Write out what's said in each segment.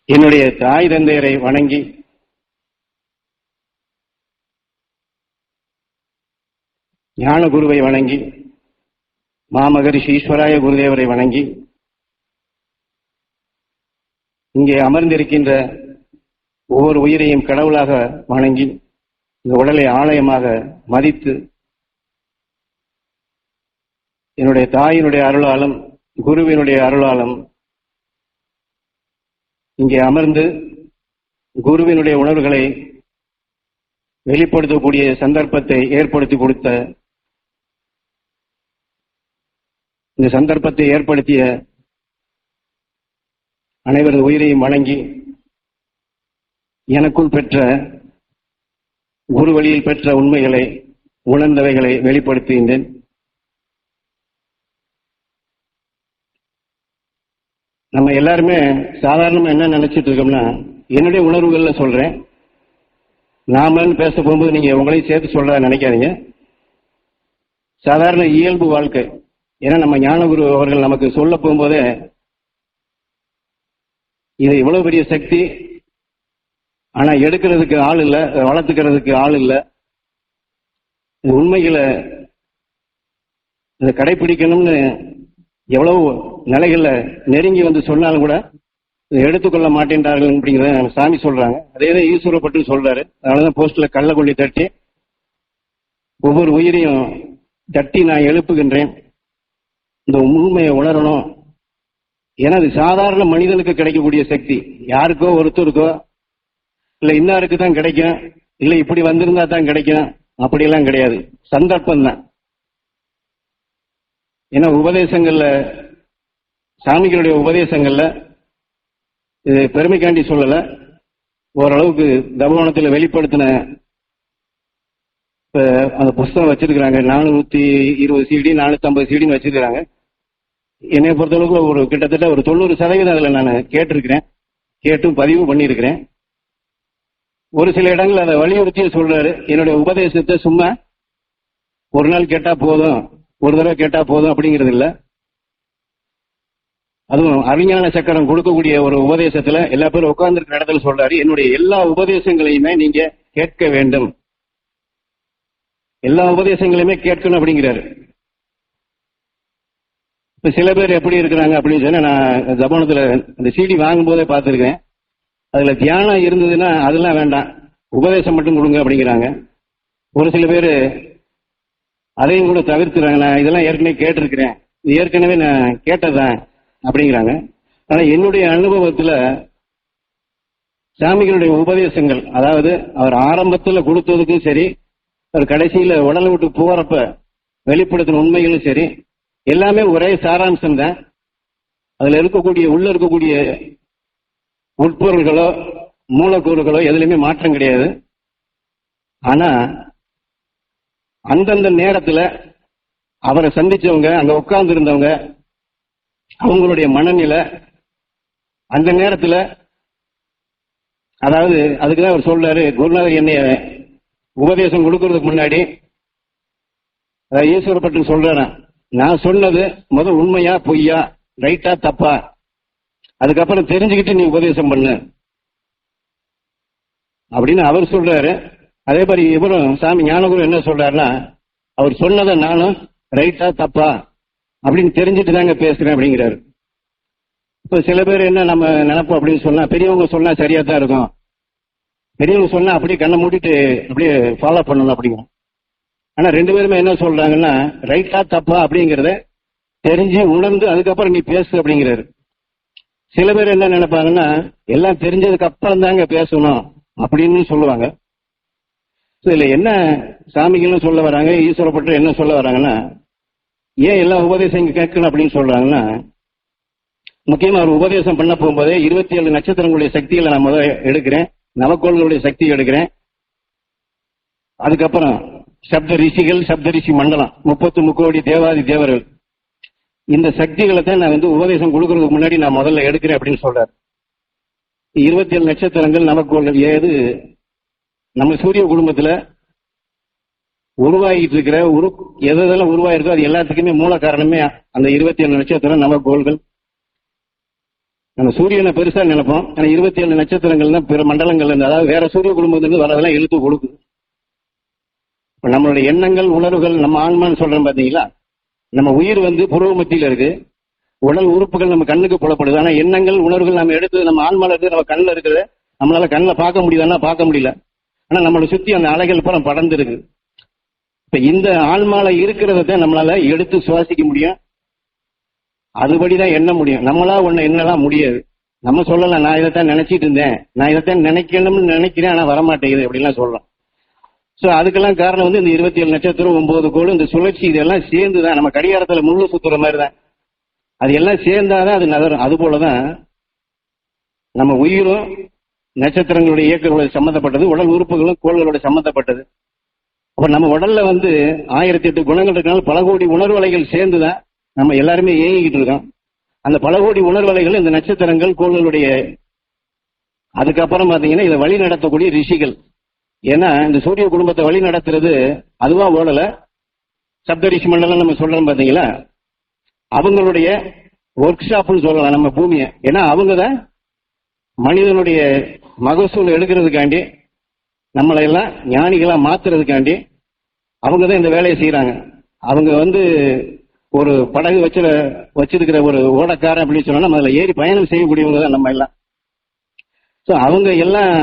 என்னுடைய தாய் தந்தையரை வணங்கி ஞான குருவை வணங்கி மாமகரிஷி ஈஸ்வராய குருதேவரை வணங்கி இங்கே அமர்ந்திருக்கின்ற ஒவ்வொரு உயிரையும் கடவுளாக வணங்கி இந்த உடலை ஆலயமாக மதித்து என்னுடைய தாயினுடைய அருளாலும் குருவினுடைய அருளாலும் இங்கே அமர்ந்து குருவினுடைய உணர்வுகளை வெளிப்படுத்தக்கூடிய சந்தர்ப்பத்தை ஏற்படுத்தி கொடுத்த இந்த சந்தர்ப்பத்தை ஏற்படுத்திய அனைவரது உயிரையும் வணங்கி எனக்குள் பெற்ற குரு வழியில் பெற்ற உண்மைகளை உணர்ந்தவைகளை வெளிப்படுத்துகின்றேன். நம்ம எல்லாருமே சாதாரணமா என்ன நினைச்சிட்டு இருக்கோம்னா, என்னுடைய உணர்வுகள்ல சொல்றேன், நாமன்னு பேச போகும்போது நீங்க உங்களையும் சேர்த்து சொல்ற நினைக்காதீங்க. சாதாரண இயல்பு வாழ்க்கை. ஏன்னா நம்ம ஞானகுரு அவர்கள் நமக்கு சொல்ல போகும்போதே இது இவ்வளவு பெரிய சக்தி, ஆனா எடுக்கிறதுக்கு ஆள் இல்லை, வளர்த்துக்கிறதுக்கு ஆள் இல்லை, உண்மைகளை இதை கடைபிடிக்கணும்னு எவ்வளவு நிலைகள்ல நெருங்கி வந்து சொன்னாலும் கூட எடுத்துக்கொள்ள மாட்டேன்றார்கள் அப்படிங்கிறத சாமி சொல்றாங்க. அதேதான் ஈஸ்வரப்பட்டு சொல்றாரு. அதனாலதான் போஸ்ட்ல கள்ள கொள்ளி தட்டி ஒவ்வொரு உயிரையும் தட்டி நான் எழுப்புகின்றேன். இந்த உண்மையை உணரணும். ஏன்னா அது சாதாரண மனிதனுக்கு கிடைக்கக்கூடிய சக்தி. யாருக்கோ ஒருத்தருக்கோ இல்ல இன்னாருக்கு தான் கிடைக்கும், இல்ல இப்படி வந்திருந்தா தான் கிடைக்கும், அப்படியெல்லாம் கிடையாது. சந்தர்ப்பம் தான். ஏன்னா உபதேசங்கள்ல, சாமிகளுடைய உபதேசங்கள்ல இது பெருமைக்காண்டி சொல்லல, ஓரளவுக்கு தபோவனத்தில் வெளிப்படுத்தின அந்த புஸ்தகம் வச்சிருக்கிறாங்க. 420 CD 450 CDன்னு வச்சிருக்கிறாங்க. என்னை பொறுத்தளவுக்கு ஒரு கிட்டத்தட்ட ஒரு 90% அதில் நான் கேட்டிருக்கிறேன், கேட்டும் பதிவு பண்ணியிருக்கிறேன். ஒரு சில இடங்கள் அதை வலியுறுத்தி சொல்றாரு. என்னுடைய உபதேசத்தை சும்மா ஒரு நாள் கேட்டா போதும், ஒரு தடவை கேட்டா போதும் அப்படிங்கிறது இல்லை. அதுவும் அறிஞான சக்கரம் கொடுக்கக்கூடிய ஒரு உபதேசத்துல எல்லா பேரும் உட்கார்ந்துருக்கிற இடத்துல சொல்றாரு, என்னுடைய எல்லா உபதேசங்களையுமே நீங்க கேட்க வேண்டும், எல்லா உபதேசங்களையுமே கேட்கணும் அப்படிங்கிறாரு. இப்ப சில பேர் எப்படி இருக்கிறாங்க அப்படின்னு சொன்னா, நான் ஜபானத்துல இந்த CD வாங்கும் போதே பார்த்துருக்கேன். அதுல தியானம் இருந்ததுன்னா அதெல்லாம் வேண்டாம், உபதேசம் மட்டும் கொடுங்க அப்படிங்கிறாங்க. ஒரு சில பேர் அதையும் கூட தவிர்த்துறாங்க. நான் இதெல்லாம் ஏற்கனவே கேட்டிருக்கிறேன், ஏற்கனவே நான் கேட்டதான் அப்படிங்கிறாங்க. ஆனா என்னுடைய அனுபவத்துல சாமிகளுடைய உபதேசங்கள், அதாவது அவர் ஆரம்பத்தில் கொடுத்ததுக்கும் சரி, அவர் கடைசியில உடலை விட்டு போறப்ப வெளிப்படுத்தின உண்மைகளும் சரி, எல்லாமே ஒரே சாராம்சம் தான். அதுல இருக்கக்கூடிய உள்ள இருக்கக்கூடிய உட்பொருள்களோ மூலக்கூறுகளோ எதுலையுமே மாற்றம் கிடையாது. ஆனா அந்தந்த நேரத்துல அவரை சந்திச்சவங்க, அங்க உட்கார்ந்து இருந்தவங்க, அவங்களுடைய மனநிலை அந்த நேரத்துல, அதாவது அதுக்குதான் அவர் சொல்றாரு, குருநாதர் என்னைய உபதேசம் கொடுக்கறதுக்கு முன்னாடி ஈஸ்வரப்பட்டு சொல்றாரு, நான் சொன்னது முதல் உண்மையா பொய்யா, ரைட்டா தப்பா, அதுக்கப்புறம் தெரிஞ்சுக்கிட்டு நீ உபதேசம் பண்ணு அப்படின்னு அவர் சொல்றாரு. அதே மாதிரி இவரும் சாமி ஞானகுரு என்ன சொல்றாருன்னா, அவர் சொன்னதை நானும் ரைட்டா தப்பா அப்படின்னு தெரிஞ்சுட்டு தாங்க பேசுறேன் அப்படிங்கிறாரு. இப்ப சில பேர் என்ன நம்ம நினைப்போம் அப்படின்னு சொன்னா, பெரியவங்க சொன்னா சரியா தான் இருக்கும், பெரியவங்க சொன்னா அப்படியே கண்ணை மூடிட்டு அப்படியே ஃபாலோ பண்ணணும் அப்படிங்கிறோம். ஆனா ரெண்டு பேருமே என்ன சொல்றாங்கன்னா, ரைட்டா தப்பா அப்படிங்கிறத தெரிஞ்சு உணர்ந்து அதுக்கப்புறம் நீ பேசு அப்படிங்கிறாரு. சில பேர் என்ன நினைப்பாங்கன்னா, எல்லாம் தெரிஞ்சதுக்கு அப்புறம் தாங்க பேசணும் அப்படின்னு சொல்லுவாங்க. இதுல என்ன சாமிகளும் சொல்ல வராங்க, ஈஸ்வரப்பட்டு என்ன சொல்ல வராங்கன்னா, ஏன் எல்லா உபதேசம் கேட்கணும் அப்படின்னு சொல்றாங்கன்னா, முக்கியமா ஒரு உபதேசம் பண்ண போகும்போதே 27 நட்சத்திரங்களுடைய சக்திகளை நான் முதல்ல எடுக்கிறேன், நவக்கோள்களுடைய சக்தி எடுக்கிறேன், அதுக்கப்புறம் சப்த ரிஷிகள், சப்த ரிஷி மண்டலம், 33 கோடி தேவாதி தேவர்கள், இந்த சக்திகளை தான் நான் உபதேசம் கொடுக்கறதுக்கு முன்னாடி நான் முதல்ல எடுக்கிறேன் அப்படின்னு சொல்றாரு. 27 நட்சத்திரங்கள் நவக்கோள்கள், ஏது நம்ம சூரிய குடும்பத்துல உருவாகிட்டு இருக்கிற எதெல்லாம் உருவாயிருக்கோ அது எல்லாத்துக்குமே மூல காரணமே அந்த 27 நட்சத்திரம் நவக்கோள்கள். நம்ம சூரியனை பெருசா நினைப்போம். ஆனா 27 நட்சத்திரங்கள் தான் பிற மண்டலங்கள்ல இருந்து, அதாவது வேற சூரிய குடும்பத்திலிருந்து வரதெல்லாம் இழுத்து கொடுக்குது. நம்மளுடைய எண்ணங்கள், உணர்வுகள், நம்ம ஆன்மான்னு சொல்றோம் பாத்தீங்களா, நம்ம உயிர் புருவ மத்தியில இருக்கு. உடல் உறுப்புகள் நம்ம கண்ணுக்கு புலப்படுது. ஆனா எண்ணங்கள், உணர்வுகள் நம்ம எடுத்து நம்ம ஆன்மால இருக்கு, நம்ம கண்ணில் இருக்குது. நம்மளால கண்ணில் பார்க்க முடியுதுன்னா பார்க்க முடியல. ஆனா நம்மளை சுத்தி அந்த அலைகள் புறம் படர்ந்து இருக்கு. இப்ப இந்த ஆன்மால இருக்கிறத நம்மளால எடுத்து சுவாசிக்க முடியும், அதுபடிதான் எண்ண முடியும். நம்மளா ஒண்ணு என்னலாம் முடியாது. நம்ம சொல்லலாம், நான் இதைத்தான் நினைச்சிட்டு இருந்தேன், நான் இதைத்தான் நினைக்கணும்னு நினைக்கிறேன், ஆனா வரமாட்டேங்குது அப்படின்லாம் சொல்லலாம். சோ அதுக்கெல்லாம் காரணம் இந்த 27 நட்சத்திரம், 9 கோள், இந்த சுழற்சி, இதெல்லாம் சேர்ந்துதான். நம்ம கடிகாரத்துல முள்ளு சுத்துற மாதிரி தான், அது எல்லாம் சேர்ந்தாதான் அது நகரும். அது போலதான் நம்ம உயிரும் நட்சத்திரங்களுடைய இயக்கங்களோட சம்பந்தப்பட்டது, உடல் உறுப்புகளும் கோள்களோட சம்பந்தப்பட்டது. அப்ப நம்ம உடல்ல 1008 குணங்கள் இருக்கனால பல கோடி உணர்வலைகள் சேர்ந்துதான் நம்ம எல்லாருமே இயங்கிக்கிட்டு இருக்கோம். அந்த பல கோடி உணர்வலைகள் இந்த நட்சத்திரங்கள், கோள்களுடைய, அதுக்கப்புறம் பாத்தீங்கன்னா இதை வழி நடத்தக்கூடிய ரிஷிகள். ஏன்னா இந்த சூரிய குடும்பத்தை வழி நடத்துறது அதுவா ஓடல, சப்த ரிஷி மண்டலம் நம்ம சொல்றோம் பாத்தீங்களா, அவங்களுடைய ஒர்க் ஷாப்னு சொல்லலாம் நம்ம பூமியை. ஏன்னா அவங்கதான் மனிதனுடைய மகசூல் எடுக்கிறதுக்காண்டி, நம்மளை எல்லாம் ஞானிகளா மாத்துறதுக்காண்டி அவங்கதான் இந்த வேலையை செய்யறாங்க. அவங்க ஒரு படகு வச்சிருக்கிற ஒரு ஓடக்காரன் அப்படின்னு சொன்னா நம்ம அதுல ஏறி பயணம் செய்யக்கூடியவங்க தான் நம்ம எல்லாம். சோ அவங்க எல்லாம்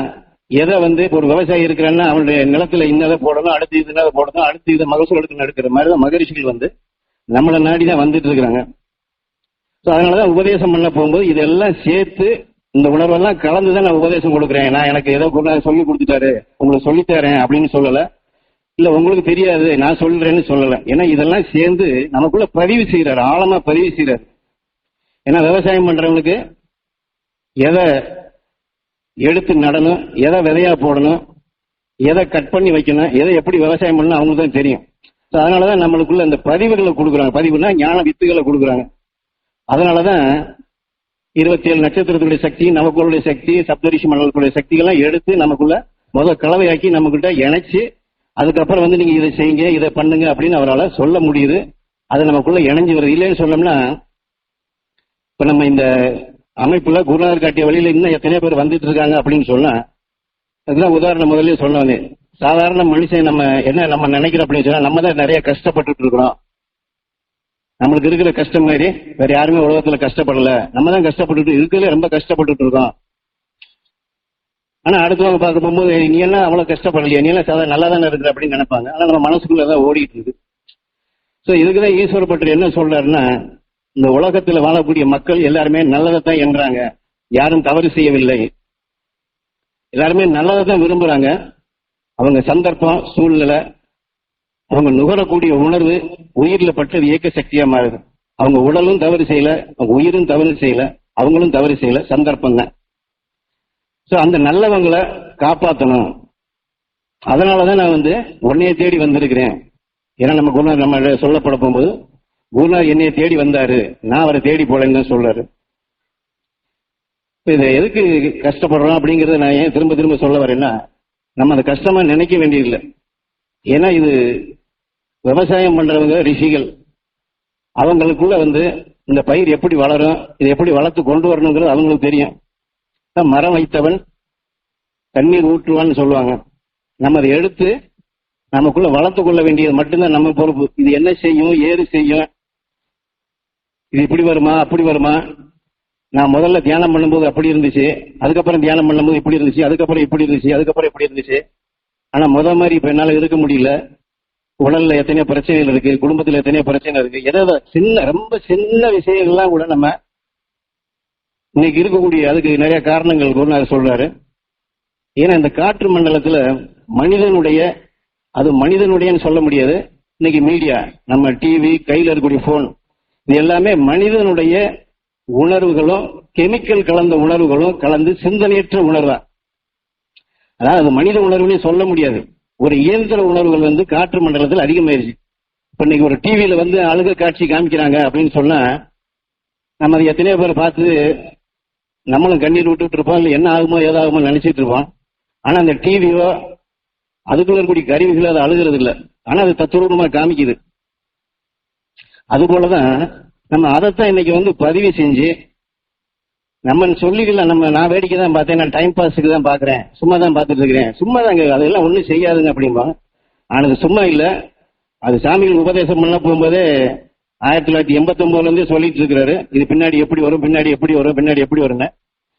எதை ஒரு விவசாயி இருக்கிறான்னா அவனுடைய நிலத்துல இன்னதை போடணும், அடுத்து இது இன்னதை போடணும், அடுத்து இதை மகசூல் எடுக்கிற மாதிரிதான் மகரிஷிகள் நம்மளை நாடிதான் வந்துட்டு இருக்கிறாங்க. சோ அதனாலதான் உபதேசம் பண்ண போகும்போது இதெல்லாம் சேர்த்து இந்த உணர்வெல்லாம் கலந்துதான் நான் உபதேசம் கொடுக்குறேன். நான் எனக்கு ஏதோ சொல்லி கொடுத்துட்டாரு, உங்களுக்கு சொல்லித்தரேன் அப்படின்னு சொல்லல, இல்ல உங்களுக்கு தெரியாது நான் சொல்றேன்னு சொல்லல. ஏன்னா இதெல்லாம் சேர்ந்து நமக்குள்ள பதிவு செய்யறாரு, ஆழமா பதிவு செய்யறாரு. ஏன்னா விவசாயம் பண்றவங்களுக்கு எதை எடுத்து நடணும், எதை விதையா போடணும், எதை கட் பண்ணி வைக்கணும், எதை எப்படி விவசாயம் பண்ணணும் அவங்களுக்கு தான் தெரியும். அதனாலதான் நம்மளுக்குள்ள இந்த பதிவுகளை கொடுக்குறாங்க. பதிவுனா ஞான வித்துகளை கொடுக்குறாங்க. அதனாலதான் 27 நட்சத்திரத்துடைய சக்தி, நமக்குள்ள சக்தி, சப்தரிஷி மண்டலத்துடைய சக்திகள்லாம் எடுத்து நமக்குள்ள முதல் கலவையாக்கி நம்மகிட்ட இணைச்சு, அதுக்கப்புறம் நீங்க இதை செய்யுங்க, இதை பண்ணுங்க அப்படின்னு அவரால் சொல்ல முடியுது. அது நமக்குள்ள இணைஞ்சு வருது. இல்லைன்னு சொன்னோம்னா, இப்ப நம்ம இந்த அமைப்புல குருநாதர் காட்டிய வழியில இன்னும் எத்தனையோ பேர் வந்துட்டு இருக்காங்க அப்படின்னு சொன்னா, அதுதான் உதாரணம் முதல்ல சொன்னவனே. சாதாரண மனுஷன் நம்ம நினைக்கிறோம் அப்படின்னு சொன்னா, நம்ம தான் நிறைய கஷ்டப்பட்டு இருக்கிறோம். நம்மளுக்கு இருக்கிற கஷ்டம் மாதிரி வேற யாருமே உலகத்துல கஷ்டப்படல, நம்ம தான் கஷ்டப்பட்டு இருக்கிறதுல ரொம்ப கஷ்டப்பட்டு இருக்கோம். ஆனா அடுத்தவங்க பார்க்க போகும்போது நீ எல்லாம் அவ்வளவு கஷ்டப்படலையா, நீ எல்லாம் சாதாரண நல்லா தானே இருக்கிற அப்படின்னு நினைப்பாங்க. ஆனா நம்ம மனசுக்குள்ளதான் ஓடிட்டு இருக்கு. சோ இதுக்குதான் ஈஸ்வர பற்றி என்ன சொல்றாருன்னா, இந்த உலகத்துல வாழக்கூடிய மக்கள் எல்லாருமே நல்லதைத்தான் என்றாங்க, யாரும் தவறு செய்யவில்லை, எல்லாருமே நல்லதைத்தான் விரும்புறாங்க. அவங்க சந்தர்ப்பம், சூழ்நிலை, அவங்க நுகரக்கூடிய உணர்வு உயிரில பற்றது இயக்க சக்தியா மாறுது. அவங்க உடலும் தவறு செய்யல, அவங்க உயிரும் தவறு செய்யல, அவங்களும் தவறு செய்யல, சந்தர்ப்பம் தான். சோ அந்த நல்லவங்களை காப்பாற்றணும். அதனாலதான் நான் உன்னைய தேடி வந்திருக்கிறேன். ஏன்னா நம்ம குருநாதர் நம்ம சொல்லப்பட போகும்போது, குருநாதர் என்னைய தேடி வந்தாரு, நான் அவரை தேடி போலன்னு தான் சொல்றாரு. இதை எதுக்கு கஷ்டப்படுறோம் அப்படிங்கறத நான் ஏன் திரும்ப திரும்ப சொல்ல வரேன்னா, நம்ம அந்த கஷ்டமா நினைக்க வேண்டியதில்லை. ஏன்னா இது விவசாயம் பண்றவங்க ரிஷிகள், அவங்களுக்குள்ள இந்த பயிர் எப்படி வளரும், இதை எப்படி வளர்த்து கொண்டு வரணுங்கிறது அவங்களுக்கு தெரியும். மரம் வைத்தவன் தண்ணீர் ஊற்றுவான்னு சொல்லுவாங்க. நம்ம அதை எடுத்து நமக்குள்ள வளர்த்து கொள்ள வேண்டியது மட்டும்தான் நம்ம பொறுப்பு. இது என்ன செய்யும், ஏது செய்யும், இது இப்படி வருமா அப்படி வருமா, நான் முதல்ல தியானம் பண்ணும்போது அப்படி இருந்துச்சு, அதுக்கப்புறம் தியானம் பண்ணும்போது இப்படி இருந்துச்சு, அதுக்கப்புறம் இப்படி இருந்துச்சு, அதுக்கப்புறம் இப்படி இருந்துச்சு. ஆனா மாதிரி இப்ப என்னால இருக்க முடியல. உடல்ல எத்தனையோ பிரச்சனைகள் இருக்கு, குடும்பத்துல எத்தனையோ பிரச்சனை இருக்கு. ஏதாவது ரொம்ப சின்ன விஷயங்கள்லாம் கூட நம்ம இன்னைக்கு இருக்கக்கூடிய, அதுக்கு நிறைய காரணங்கள் குருநாதர் சொல்றாரு. ஏன்னா இந்த காற்று மண்டலத்துல மனிதனுடையன்னு சொல்ல முடியாது. இன்னைக்கு மீடியா, நம்ம டிவி, கையில இருக்கக்கூடிய போன், இது எல்லாமே மனிதனுடைய உணர்வுகளும் கெமிக்கல் கலந்த உணர்வுகளும் கலந்து சிந்தனையற்ற உணர்வா, அதாவது மனித உணர்வுன்னு சொல்ல முடியாது, ஒரு இயந்திர உணர்வுகள் காற்று மண்டலத்தில் அதிகமாயிருச்சு. இப்ப இன்னைக்கு ஒரு டிவியில அழுக காட்சி காமிக்கிறாங்க அப்படின்னு சொன்னா, நம்ம அதை எத்தனையோ பேர் பார்த்து நம்மளும் கண்ணீர் விட்டுட்டு இருப்போம், இல்லை என்ன ஆகுமோ ஏதாகுமோ நினைச்சிட்டு இருப்போம். ஆனா அந்த டிவியோ அதுக்குள்ள இருக்கக்கூடிய கருவிகளோ அதை அழுகிறது இல்லை, ஆனா அது தத்துரூபமா காமிக்குது. அது போலதான் நம்ம அதைத்தான் இன்னைக்கு பதிவு செஞ்சு நம்ம சொல்லிக்கலாம், நான் வேடிக்கை தான் பார்த்தேன், நான் டைம் பாஸுக்கு தான் பாக்குறேன், சும்மா தான் பார்த்துட்டு இருக்கிறேன், சும்மா தாங்க, அதெல்லாம் ஒன்றும் செய்யாதுங்க அப்படிம்பா. ஆனது சும்மா இல்ல, அது சாமிகள் உபதேசம் பண்ண போகும்போதே 1989 இருந்தே சொல்லிட்டு இருக்கிறாரு, இது பின்னாடி எப்படி வரும், பின்னாடி எப்படி வரும், பின்னாடி எப்படி வருங்க.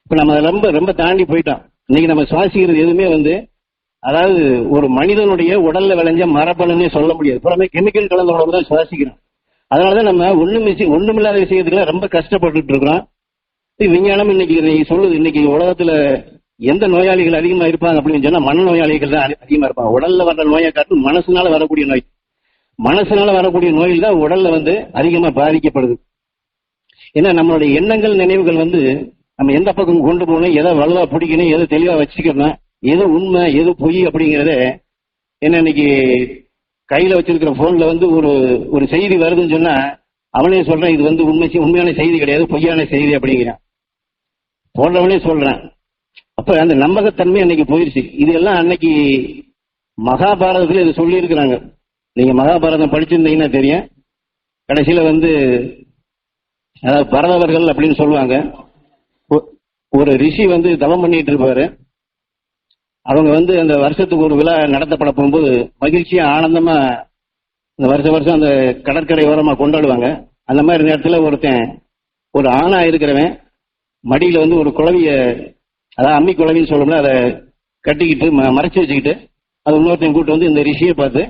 இப்ப நம்ம ரொம்ப ரொம்ப தாண்டி போயிட்டோம். இன்னைக்கு நம்ம சுவாசிக்கிறது எதுவுமே அதாவது ஒரு மனிதனுடைய உடல்ல விளைஞ்ச மரபணுன்னே சொல்ல முடியாது, புறமே கெமிக்கல் கலந்த உணவு தான் சுவாசிக்கிறோம். அதனாலதான் நம்ம ஒண்ணுமில்லாத விஷயத்துல ரொம்ப கஷ்டப்பட்டு இருக்கிறோம். விஞ்ஞானம் இன்னைக்கு சொல்லுது, இன்னைக்கு உலகத்துல எந்த நோயாளிகள் அதிகமா இருப்பாங்க அப்படின்னு சொன்னா மன நோயாளிகள் தான் அதிகமா இருப்பாங்க. உடல்ல வர்ற நோயை காட்டும் மனசுனால வரக்கூடிய நோய், மனசுனால வரக்கூடிய நோயில் தான் உடல்ல அதிகமா பாதிக்கப்படுது. ஏன்னா நம்மளுடைய எண்ணங்கள் நினைவுகள் நம்ம எந்த பக்கம் கொண்டு போகணும், எதை வலுவா பிடிக்கணும், எதை தெளிவா வச்சுக்கணும், எது உண்மை எது பொய் அப்படிங்கறத என்ன இன்னைக்கு கையில வச்சிருக்கிற போன்ல ஒரு செய்தி வருதுன்னு சொன்னா அவனே சொல்றான் இது உண்மையான செய்தி கிடையாது, பொய்யான செய்தி அப்படிங்கிறான், போன்றவனே சொல்றான். அப்ப அந்த நம்பகத்தன்மை அன்னைக்கு போயிருச்சு. இது எல்லாம் அன்னைக்கு மகாபாரதத்துல இது சொல்லி இருக்கிறாங்க. நீங்க மகாபாரதம் படிச்சிருந்தீங்கன்னா தெரியும். கடைசியில அதாவது பரதவர்கள் அப்படின்னு சொல்லுவாங்க. ஒரு ரிஷி தவம் பண்ணிட்டு இருப்பாரு. அவங்க அந்த வருஷத்துக்கு ஒரு விழா நடத்தப்பட போகும்போது மகிழ்ச்சியா ஆனந்தமா இந்த வருஷம் அந்த கடற்கரை ஓரமா கொண்டாடுவாங்க. அந்த மாதிரி நேரத்தில் ஒருத்தன் ஒரு ஆணா இருக்கிறவன் மடியில ஒரு குழவிய, அதாவது அம்மி குழவின்னு சொல்லணும்னா அதை கட்டிக்கிட்டு மறைச்சு வச்சுக்கிட்டு அது இன்னொருத்தையும் கூட்டு இந்த ரிஷியை பார்த்து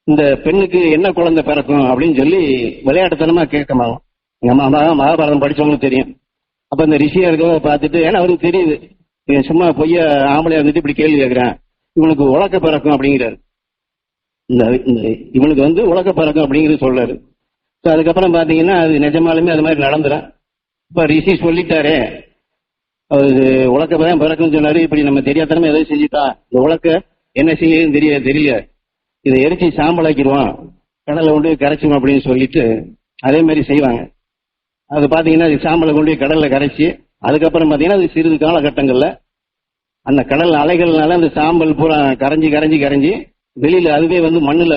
இந்த பெண்ணுக்கு என்ன குழந்தை பிறக்கும் அப்படின்னு சொல்லி விளையாட்டுத்தனமா கேட்கமாங்க. மகாபாரதம் படிச்சவங்களுக்கு தெரியும். அப்ப இந்த ரிஷியா இருக்கிறத பார்த்துட்டு, ஏன்னா அவருக்கு தெரியுது சும்மா பொய்ய ஆம்பளையா இப்படி கேள்வி கேட்கிறான், இவனுக்கு உலக்க பிறக்கும் அப்படிங்கிறாரு. இவனுக்கு உலக்க பிறக்கும் அப்படிங்கிறது சொல்றாரு. அதுக்கப்புறம் பாத்தீங்கன்னா அது நிஜமாலுமே அது மாதிரி நடந்துடும். இப்ப ரிஷி சொல்லிட்டாரே அவருக்கு உலக்க தான் பிறக்குன்னு சொன்னாரு. இப்படி நம்ம தெரியாதனமா எதாவது செஞ்சுட்டான், இந்த உலக்க என்ன செய்யுதுன்னு தெரியல, இதை எரிச்சு சாம்பலாக்கிடுவான், கடலை கொண்டு கரைச்சுவோம் அப்படின்னு சொல்லிட்டு அதே மாதிரி செய்வாங்க. அது பாத்தீங்கன்னா அது சாம்பலை கொண்டு கடல்ல கரைச்சி அதுக்கப்புறம் பாத்தீங்கன்னா அது சிறிது காலகட்டங்கள்ல அந்த கடல் அலைகள்னால அந்த சாம்பல் பூரா கரைஞ்சி வெளியில அதுவே மண்ணுல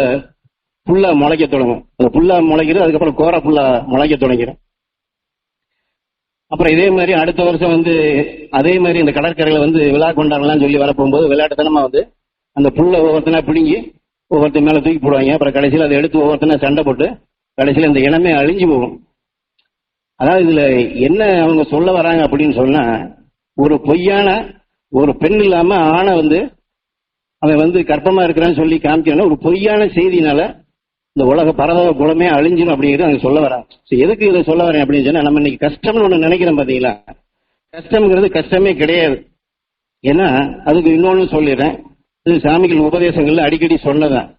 புல்லா முளைக்க தொடங்கும். அந்த புல்லா முளைக்கிறது, அதுக்கப்புறம் கோர புல்லா முளைக்க தொடங்கிடும். அப்புறம் இதே மாதிரி அடுத்த வருஷம் அதே மாதிரி இந்த கடற்கரையில விழா கொண்டாடலாம் சொல்லி வரப்போகும்போது விளையாட்டுத்தனமா அந்த புல்லை ஒவ்வொருத்தனா பிடுங்கி ஒவ்வொருத்தர் மேல தூக்கி போடுவாங்க. அப்புறம் கடைசியில் அதை எடுத்து ஒவ்வொருத்தனா சண்டை போட்டு கடைசியில் இந்த இனமே அழிஞ்சு போகும். அதாவது இதுல என்ன அவங்க சொல்ல வராங்க அப்படின்னு சொன்னா, ஒரு பொய்யான ஒரு பெண் இல்லாம ஆணை அவன் கர்ப்பமா இருக்கிறான்னு சொல்லி காமிக்கணும். ஒரு பொய்யான செய்தினால இந்த உலக பரதவ குலமே அழிஞ்சிடும் அப்படிங்கிறது அவங்க சொல்ல வராங்க. எதுக்கு இதை சொல்ல வரேன் அப்படின்னு சொன்னா, நம்ம இன்னைக்கு கஷ்டம்னு ஒண்ணு நினைக்கிறோம் பாத்தீங்களா, கஷ்டம்ங்கிறது கஷ்டமே கிடையாது. ஏன்னா அதுக்கு இன்னொன்னு சொல்லிடுறேன், இது சாமிகள் உபதேசங்கள்ல அடிக்கடி சொன்னதான்.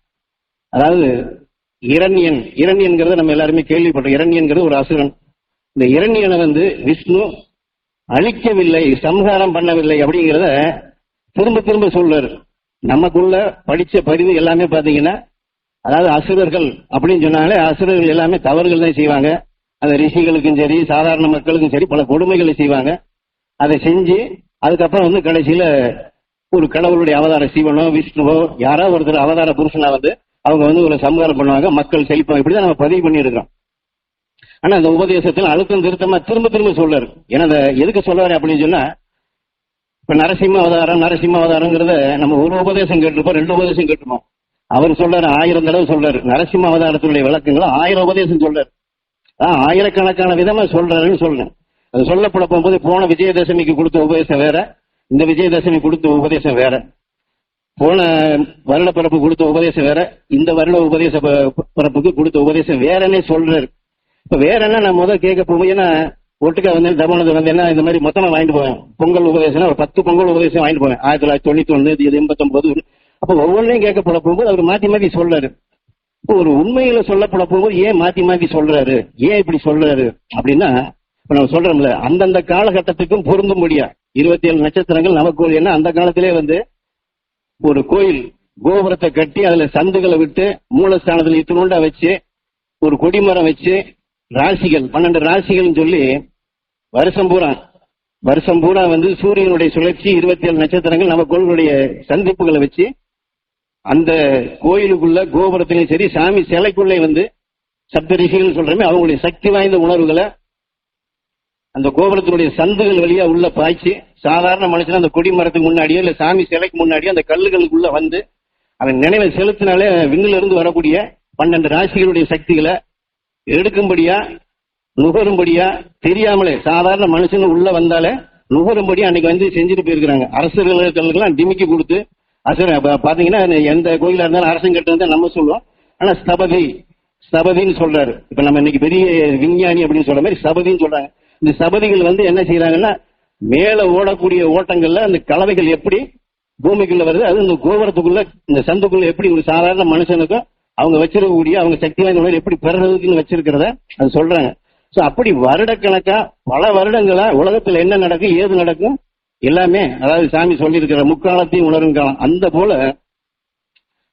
அதாவது இரண்யன்கிறத நம்ம எல்லாருமே கேள்விப்பட்டோம். இரண்யன்கிறது ஒரு அசுரன். இந்த இரண்யனை விஷ்ணு அழிக்கவில்லை, சம்ஹாரம் பண்ணவில்லை அப்படிங்கிறத திரும்ப திரும்ப சொல்றாரு. நமக்குள்ள படிச்ச பதிவு எல்லாமே பாத்தீங்கன்னா, அதாவது அசுரர்கள் அப்படின்னு சொன்னாலே அசுரர்கள் எல்லாமே தவறுகள் தான் செய்வாங்க. அந்த ரிஷிகளுக்கும் சரி சாதாரண மக்களுக்கும் சரி பல கொடுமைகளை செய்வாங்க. அதை செஞ்சு அதுக்கப்புறம் கடைசியில ஒரு கடவுளுடைய அவதார சிவனோ விஷ்ணுவோ யாரோ ஒருத்தர் அவதார புருஷனா அவங்க ஒரு சம்ஹாரம் பண்ணுவாங்க, மக்கள் செழிப்பாங்க. இப்படிதான் நம்ம பதிவு பண்ணியிருக்கிறோம். ஆனா அந்த உபதேசத்துல அழுத்தம் திருத்தமா திரும்ப திரும்ப சொல்றாரு. ஏன்னா எதுக்கு சொல்றாரு அப்படின்னு சொன்னா, இப்ப நரசிம்ம அவதாரங்கிறத நம்ம ஒரு உபதேசம் கேட்டிருப்போம், 2 உபதேசம் கேட்டிருப்போம். அவர் சொல்றாரு 1000 தடவை சொல்றாரு. நரசிம்ம அவதாரத்தினுடைய விளக்கங்களை 1000 உபதேசம் சொல்றாரு. ஆயிரக்கணக்கான விதமா சொல்றாருன்னு சொல்றேன். அது சொல்லப்பட போகும்போது போன விஜயதசமிக்கு கொடுத்த உபதேசம் வேற, இந்த விஜயதசமி கொடுத்த உபதேசம் வேற. போன வருட பிறப்பு கொடுத்த உபதேசம் வேற, இந்த வருட உபதேச பிறப்புக்கு கொடுத்த உபதேசம் வேறன்னே சொல்றாரு. இப்ப வேற என்ன நான் முதல் கேட்க போகும், ஏன்னா ஒட்டுக்கா தமனது என்ன இந்த மாதிரி மொத்தமா வாங்கிட்டு போவேன். பொங்கல் உபதேசம் ஒரு 10 பொங்கல் உபதேசம் வாங்கிட்டு போவேன். 1991, 89. அப்ப ஒவ்வொன்றையும் கேட்கப்பட போகும்போது அவர் மாத்தி மாத்தி சொல்றாரு. இப்போ ஒரு உண்மையில சொல்லப்பட போகும்போது ஏன் மாத்தி சொல்றாரு, ஏன் இப்படி சொல்றாரு அப்படின்னா, இப்ப நம்ம சொல்றோம்ல அந்தந்த காலகட்டத்துக்கும் பொருந்தும் முடியா 27 நட்சத்திரங்கள் நமக்கு. ஏன்னா அந்த காலத்திலே ஒரு கோயில் கோபுரத்தை கட்டி அதுல சந்துகளை விட்டு மூலஸ்தானத்துல இத்தினோண்டா வச்சு ஒரு கொடிமரம் வச்சு ராசிகள் 12 ராசிகள் சொல்லி வருஷம் பூரா சூரியனுடைய சுழற்சி 27 நட்சத்திரங்கள் நம்ம கோயிலுடைய சந்திப்புகளை வச்சு அந்த கோயிலுக்குள்ள கோபுரத்திலையும் சரி சாமி சிலைக்குள்ளே சப்த ரிஷிகள் சொல்றமே அவங்களுடைய சக்தி வாய்ந்த உணர்வுகளை அந்த கோபுரத்தினுடைய சந்துகள் வழியா உள்ள பாய்ச்சி சாதாரண மனுஷன் அந்த கொடி மரத்துக்கு முன்னாடியோ இல்ல சாமி சிலைக்கு முன்னாடியோ அந்த கல்லுகளுக்குள்ள வந்து அவன் நினைவை செலுத்தினாலே விண்ணில இருந்து வரக்கூடிய 12 ராசிகளுடைய சக்திகளை எடுக்கும்படியா நுகரும்படியா தெரியாமலே சாதாரண மனுஷன் உள்ள வந்தாலே நுகரும்படியா அன்னைக்கு வந்து செஞ்சுட்டு போயிருக்கிறாங்க. அரசர்களுக்கெல்லாம் டிமிக்கி கொடுத்து பாத்தீங்கன்னா எந்த கோயிலா இருந்தாலும் அரசன் கட்டு நம்ம சொல்லுவோம். ஆனா ஸ்தபதின்னு சொல்றாரு. இப்ப நம்ம இன்னைக்கு பெரிய விஞ்ஞானி அப்படின்னு சொல்ற மாதிரி ஸ்தபதின்னு சொல்றாங்க. இந்த ஸ்தபதிகள் வந்து என்ன செய்யறாங்கன்னா மேல ஓடக்கூடிய ஓட்டங்கள்ல அந்த கலவைகள் எப்படி பூமிக்குள்ள வருது, அது இந்த கோபுரத்துக்குள்ள இந்த சந்துக்குள்ள எப்படி ஒரு சாதாரண மனுஷனுக்கும் அவங்க வச்சிருக்கக்கூடிய அவங்க சக்தி வாய்ந்த எப்படி பெறதுக்குன்னு வச்சிருக்கிறத அது சொல்றாங்க. சோ அப்படி வருடக்கணக்கா பல வருடங்களா உலகத்துல என்ன நடக்கும் ஏது நடக்கும் எல்லாமே, அதாவது சாமி சொல்லி இருக்கிற முக்காலத்தையும் உணரும் காலம் அந்த போல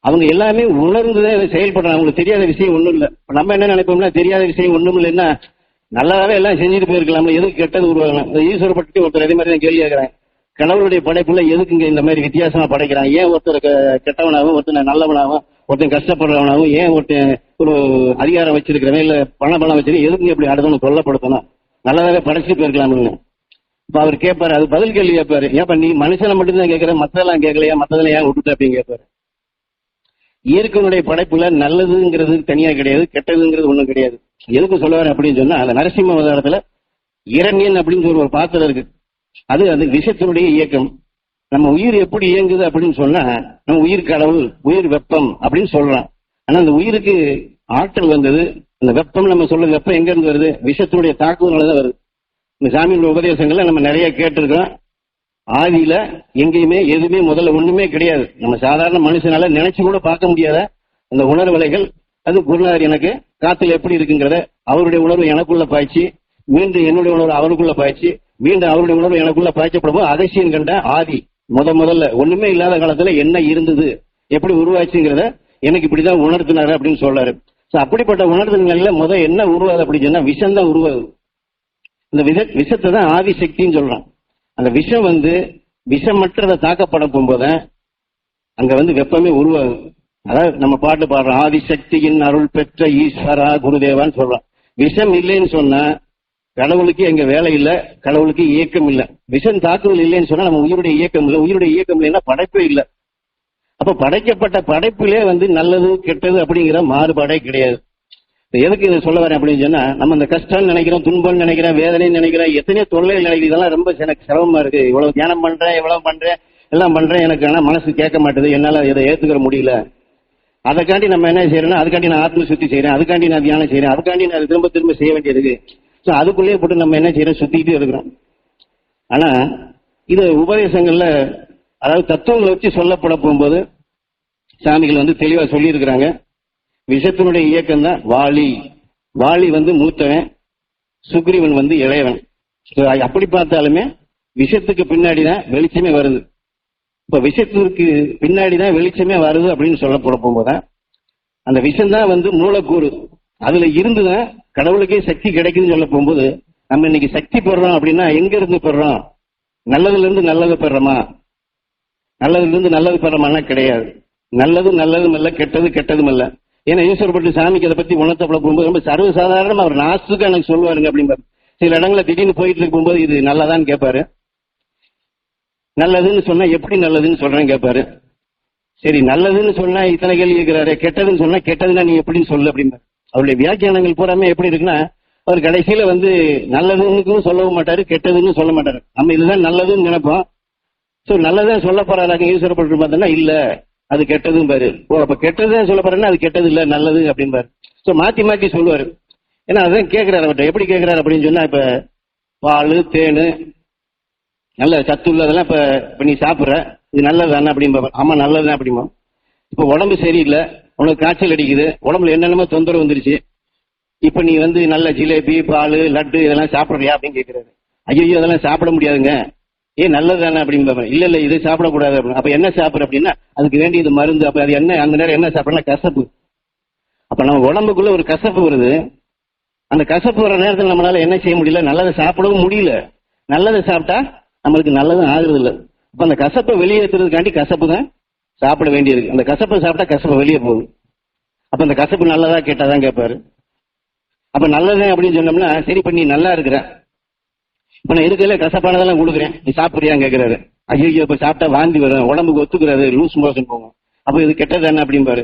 அவங்க எல்லாமே உணர்ந்துதான் செயல்படுறாங்க. அவங்களுக்கு தெரியாத விஷயம் ஒண்ணும் இல்லை. நம்ம என்ன நினைப்போம்னா தெரியாத விஷயம் ஒண்ணும் இல்லைன்னா நல்லாவே எல்லாம் செஞ்சுட்டு போயிருக்கலாம்ல, எதுக்கு கெட்டது உருவாகலாம். ஈஸ்வர பற்றி ஒருத்தர் இதே மாதிரி தான் கேள்வி கேட்கிறாங்க. கடவுளுடைய படைப்புல எதுக்குங்க இந்த மாதிரி வித்தியாசமா படைக்கிறாங்க, ஏன் ஒருத்தர் கெட்டவனாகவும் ஒருத்தர் நல்லவனாகவும் ஒருத்தன் கஷ்டப்படுறவனாகவும் ஏன் ஒருத்தன் ஒரு அதிகாரம் வச்சிருக்கிறவன் இல்ல பணம் வச்சிருக்க எதுக்கு எப்படி அடுத்தவங்க கொல்லப்படுத்தணும், நல்லதாவே படைச்சிட்டு போயிருக்கலாம்னு. இப்ப அவர் கேட்பாரு, அது பதில் கேள்வி கேட்பாரு, ஏப்பா நீ மனுஷனை மட்டும்தான் கேட்கிற மத்ததெல்லாம் கேட்கலையா, மத்ததெல்லாம் ஏன் விட்டுட்ட அப்படின்னு கேட்பாரு. இயற்கையினுடைய படைப்புல நல்லதுங்கிறது தனியா கிடையாது, கெட்டதுங்கிறது ஒண்ணும் கிடையாது. எதுக்கு சொல்லுவாரு அப்படின்னு சொன்னா அந்த நரசிம்ம அவதாரத்துல இரண்யன் அப்படின்னு சொல்ற ஒரு பாத்திரம் இருக்கு. அது அந்த விஷத்தினுடைய இயக்கம். நம்ம உயிர் எப்படி இயங்குது அப்படின்னு சொன்னா நம்ம உயிர் கடவுள் உயிர் வெப்பம் அப்படின்னு சொல்றோம். ஆனா அந்த உயிருக்கு ஆற்றல் வந்தது, அந்த வெப்பம் நம்ம சொல்ற வெப்பம் எங்க இருந்து வருது, விஷத்தினுடைய தாக்குதல்தான் வருது. இந்த சாமியோட உபதேசங்களை நம்ம நிறைய கேட்டிருக்கோம். ஆதியில எங்கேயுமே எதுவுமே முதல்ல ஒண்ணுமே கிடையாது. நம்ம சாதாரண மனுஷனால நினைச்சு கூட பார்க்க முடியாத அந்த உணர்வலைகள் அது குருநாதர் எனக்கு காத்துல எப்படி இருக்குங்கிறத அவருடைய உணர்வு எனக்குள்ள பாய்ச்சி மீண்டும் என்னுடைய உணர்வு அவருக்குள்ள பாய்ச்சி மீண்டும் அவருடைய உணர்வு எனக்குள்ள பாய்ச்சப்படும் அகசியன் கண்ட ஆதி முதல்ல ஒண்ணுமே இல்லாத காலத்துல என்ன இருந்தது எப்படி உருவாச்சுங்கிறத எனக்கு இப்படிதான் உணர்த்தினாரு அப்படின்னு சொல்றாரு. அப்படிப்பட்ட உணர்த்துங்கள்ல என்ன உருவாது அப்படின்னு சொன்னா விஷம் தான் உருவாது. இந்த விஷத்தை தான் ஆதி சக்தின்னு சொல்றான். அந்த விஷம் விஷமற்றதை தாக்கப்பட போகும்போது அங்க வெப்பமே உருவாகும். அதாவது நம்ம பாட்டு பாடுறோம், ஆதிசக்தியின் அருள் பெற்ற ஈஸ்வரா குருதேவான்னு சொல்றோம். விஷம் இல்லைன்னு சொன்னா கடவுளுக்கு எங்க வேலை இல்லை, கடவுளுக்கு இயக்கம் இல்லை. விஷம் தாக்குதல் இல்லைன்னு சொன்னா நம்ம உயிருடைய இயக்கம் இல்லை, உயிருடைய இயக்கம் இல்லைன்னா படைப்பே இல்லை. அப்ப படைக்கப்பட்ட படைப்பிலே நல்லது கெட்டது அப்படிங்கிற மாறுபாடே கிடையாது. எதுக்கு இதை சொல்ல வரேன் அப்படின்னு சொன்னா நம்ம அந்த கஷ்டம் நினைக்கிறோம், துன்பம் நினைக்கிறோம், வேதனை நினைக்கிறோம், எத்தனையோ தொல்லைகள் நினைக்கிறோம். இதெல்லாம் ரொம்ப எனக்கு சிரமமா இருக்கு, இவ்வளவு தியானம் பண்றேன் இவ்வளவு பண்றேன் எல்லாம் பண்றேன், எனக்கு ஆனா மனசு கேட்க மாட்டேது, என்னால இதை ஏத்துக்கிற முடியல. அதுக்காண்டி நம்ம என்ன செய்யறோம்னா அதுக்காண்டி நான் ஆத்ம சுத்தி செய்யறேன், அதுக்காண்டி நான் தியானம் செய்யறேன், அதுக்காண்டி நான் திரும்ப திரும்ப செய்ய வேண்டியது. சோ அதுக்குள்ளேயே போட்டு நம்ம என்ன செய்யறோம் சுத்திக்கிட்டே இருக்கிறோம். ஆனா இது உபதேசங்கள்ல அதாவது தத்துவங்களை வச்சு சொல்லப்பட போகும்போது சாமிகள் தெளிவா சொல்லி இருக்கிறாங்க. விஷத்தினுடைய இயக்கம் தான் வாலி. வாலி மூத்தவன், சுக்ரீவன் இளையவன். அப்படி பார்த்தாலுமே விஷத்துக்கு பின்னாடிதான் வெளிச்சமே வருது. இப்ப விஷத்திற்கு பின்னாடிதான் வெளிச்சமே வருது அப்படின்னு சொல்லப்பட போகும்போதுதான் அந்த விஷம் தான் மூலக்கூறு. அதுல இருந்துதான் கடவுளுக்கே சக்தி கிடைக்குதுன்னு சொல்ல போகும்போது நம்ம இன்னைக்கு சக்தி பெறோம் அப்படின்னா எங்க இருந்து பெறோம், நல்லதுல இருந்து நல்லது பெறோமா, நல்லதுல இருந்து நல்லது பெறோமானா கிடையாது. நல்லதும் இல்ல, கெட்டது கெட்டதும் இல்ல. ஏன்னா ஈஸ்வரப்பட்டு சாமிக்கு அதை பத்தி உணர்த்தப்பட போகும்போது ரொம்ப சர்வசாதாரணமா அவர் நாசுக்கு எனக்கு சொல்லுவாருங்க அப்படிம்பாரு. சில இடங்களை திடீர்னு போயிட்டு இருக்கும் போது இது நல்லதான்னு கேட்பாரு. நல்லதுன்னு சொன்னா எப்படி நல்லதுன்னு சொல்றேன்னு கேட்பாரு. சரி நல்லதுன்னு சொன்னா இத்தனை கேள்வி கேட்கிறாரு, கெட்டதுன்னு சொன்னா கெட்டதுன்னா நீ எப்படின்னு சொல்லு அப்படிம்பாரு. அவருடைய வியாக்கியானங்கள் பூராமே எப்படி இருக்குன்னா அவர் கடைசியில நல்லதுன்னு சொல்லவும் மாட்டாரு, கெட்டதுன்னு சொல்ல மாட்டாரு. நம்ம இதுதான் நல்லதுன்னு நினைப்போம். சோ நல்லதான் சொல்ல போறாங்க ஈஸ்வரப்பட்டு பார்த்தோம்னா இல்ல அது கெட்டதும் பாரு. ஓ அப்ப கெட்டதுதான் சொல்ல போறேன்னா அது கெட்டது இல்ல நல்லது அப்படின்பாரு. சோ மாத்தி மாத்தி சொல்லுவாரு. ஏன்னா அதான் கேட்கிறாரு அவர்கிட்ட. எப்படி கேட்கிறாரு அப்படின்னு சொன்னா இப்ப பால் தேனு நல்ல சத்து உள்ளதெல்லாம் இப்ப நீ சாப்பிடுற இது நல்லதானே அப்படின்பா. ஆமா நல்லதுதான் அப்படிமா. இப்ப உடம்பு சரியில்லை, உனக்கு காய்ச்சல் அடிக்குது, உடம்புல என்னென்னமோ தொந்தரவு வந்துருச்சு, இப்ப நீ நல்ல ஜிலேபி பால் லட்டு இதெல்லாம் சாப்பிடுறியா அப்படின்னு கேட்கிறாரு. ஐயோ அதெல்லாம் சாப்பிட முடியாதுங்க, ஏன் நல்லது தானே அப்படின்னு. இல்ல இது சாப்பிடக்கூடாது அப்படின்னு. அப்ப என்ன சாப்பிடுற அப்படின்னா அதுக்கு வேண்டியது மருந்து. அப்ப அது என்ன அந்த நேரம் என்ன சாப்பிடலாம், கசப்பு. அப்ப நம்ம உடம்புக்குள்ள ஒரு கசப்பு வருது. அந்த கசப்பு வர நேரத்தில் நம்மளால என்ன செய்ய முடியல, நல்லதை சாப்பிடவும் முடியல. நல்லதை சாப்பிட்டா நம்மளுக்கு நல்லதும் ஆகுறது இல்லை. அப்ப அந்த கசப்பை வெளியேற்றுறதுக்காண்டி கசப்பு தான் சாப்பிட வேண்டியது. அந்த கசப்பை சாப்பிட்டா கசப்பை வெளியே போகுது. அப்ப அந்த கசப்பு நல்லதா கேட்டாதான் கேட்பாரு. அப்ப நல்லது அப்படின்னு சொன்னோம்னா சரி இப்ப நீ நல்லா இருக்கிற, இப்ப நான் இருக்கல கசப்பானதெல்லாம் கொடுக்குறேன், நீ சாப்பிடுறியான்னு கேட்கிறாரு. ஐயோ இப்ப சாப்பிட்டா வாந்தி வரும், உடம்புக்கு ஒத்துக்கிறாரு, லூஸ் மோஷன் போகும், அப்ப இது கெட்டது என்ன அப்படிம்பாரு.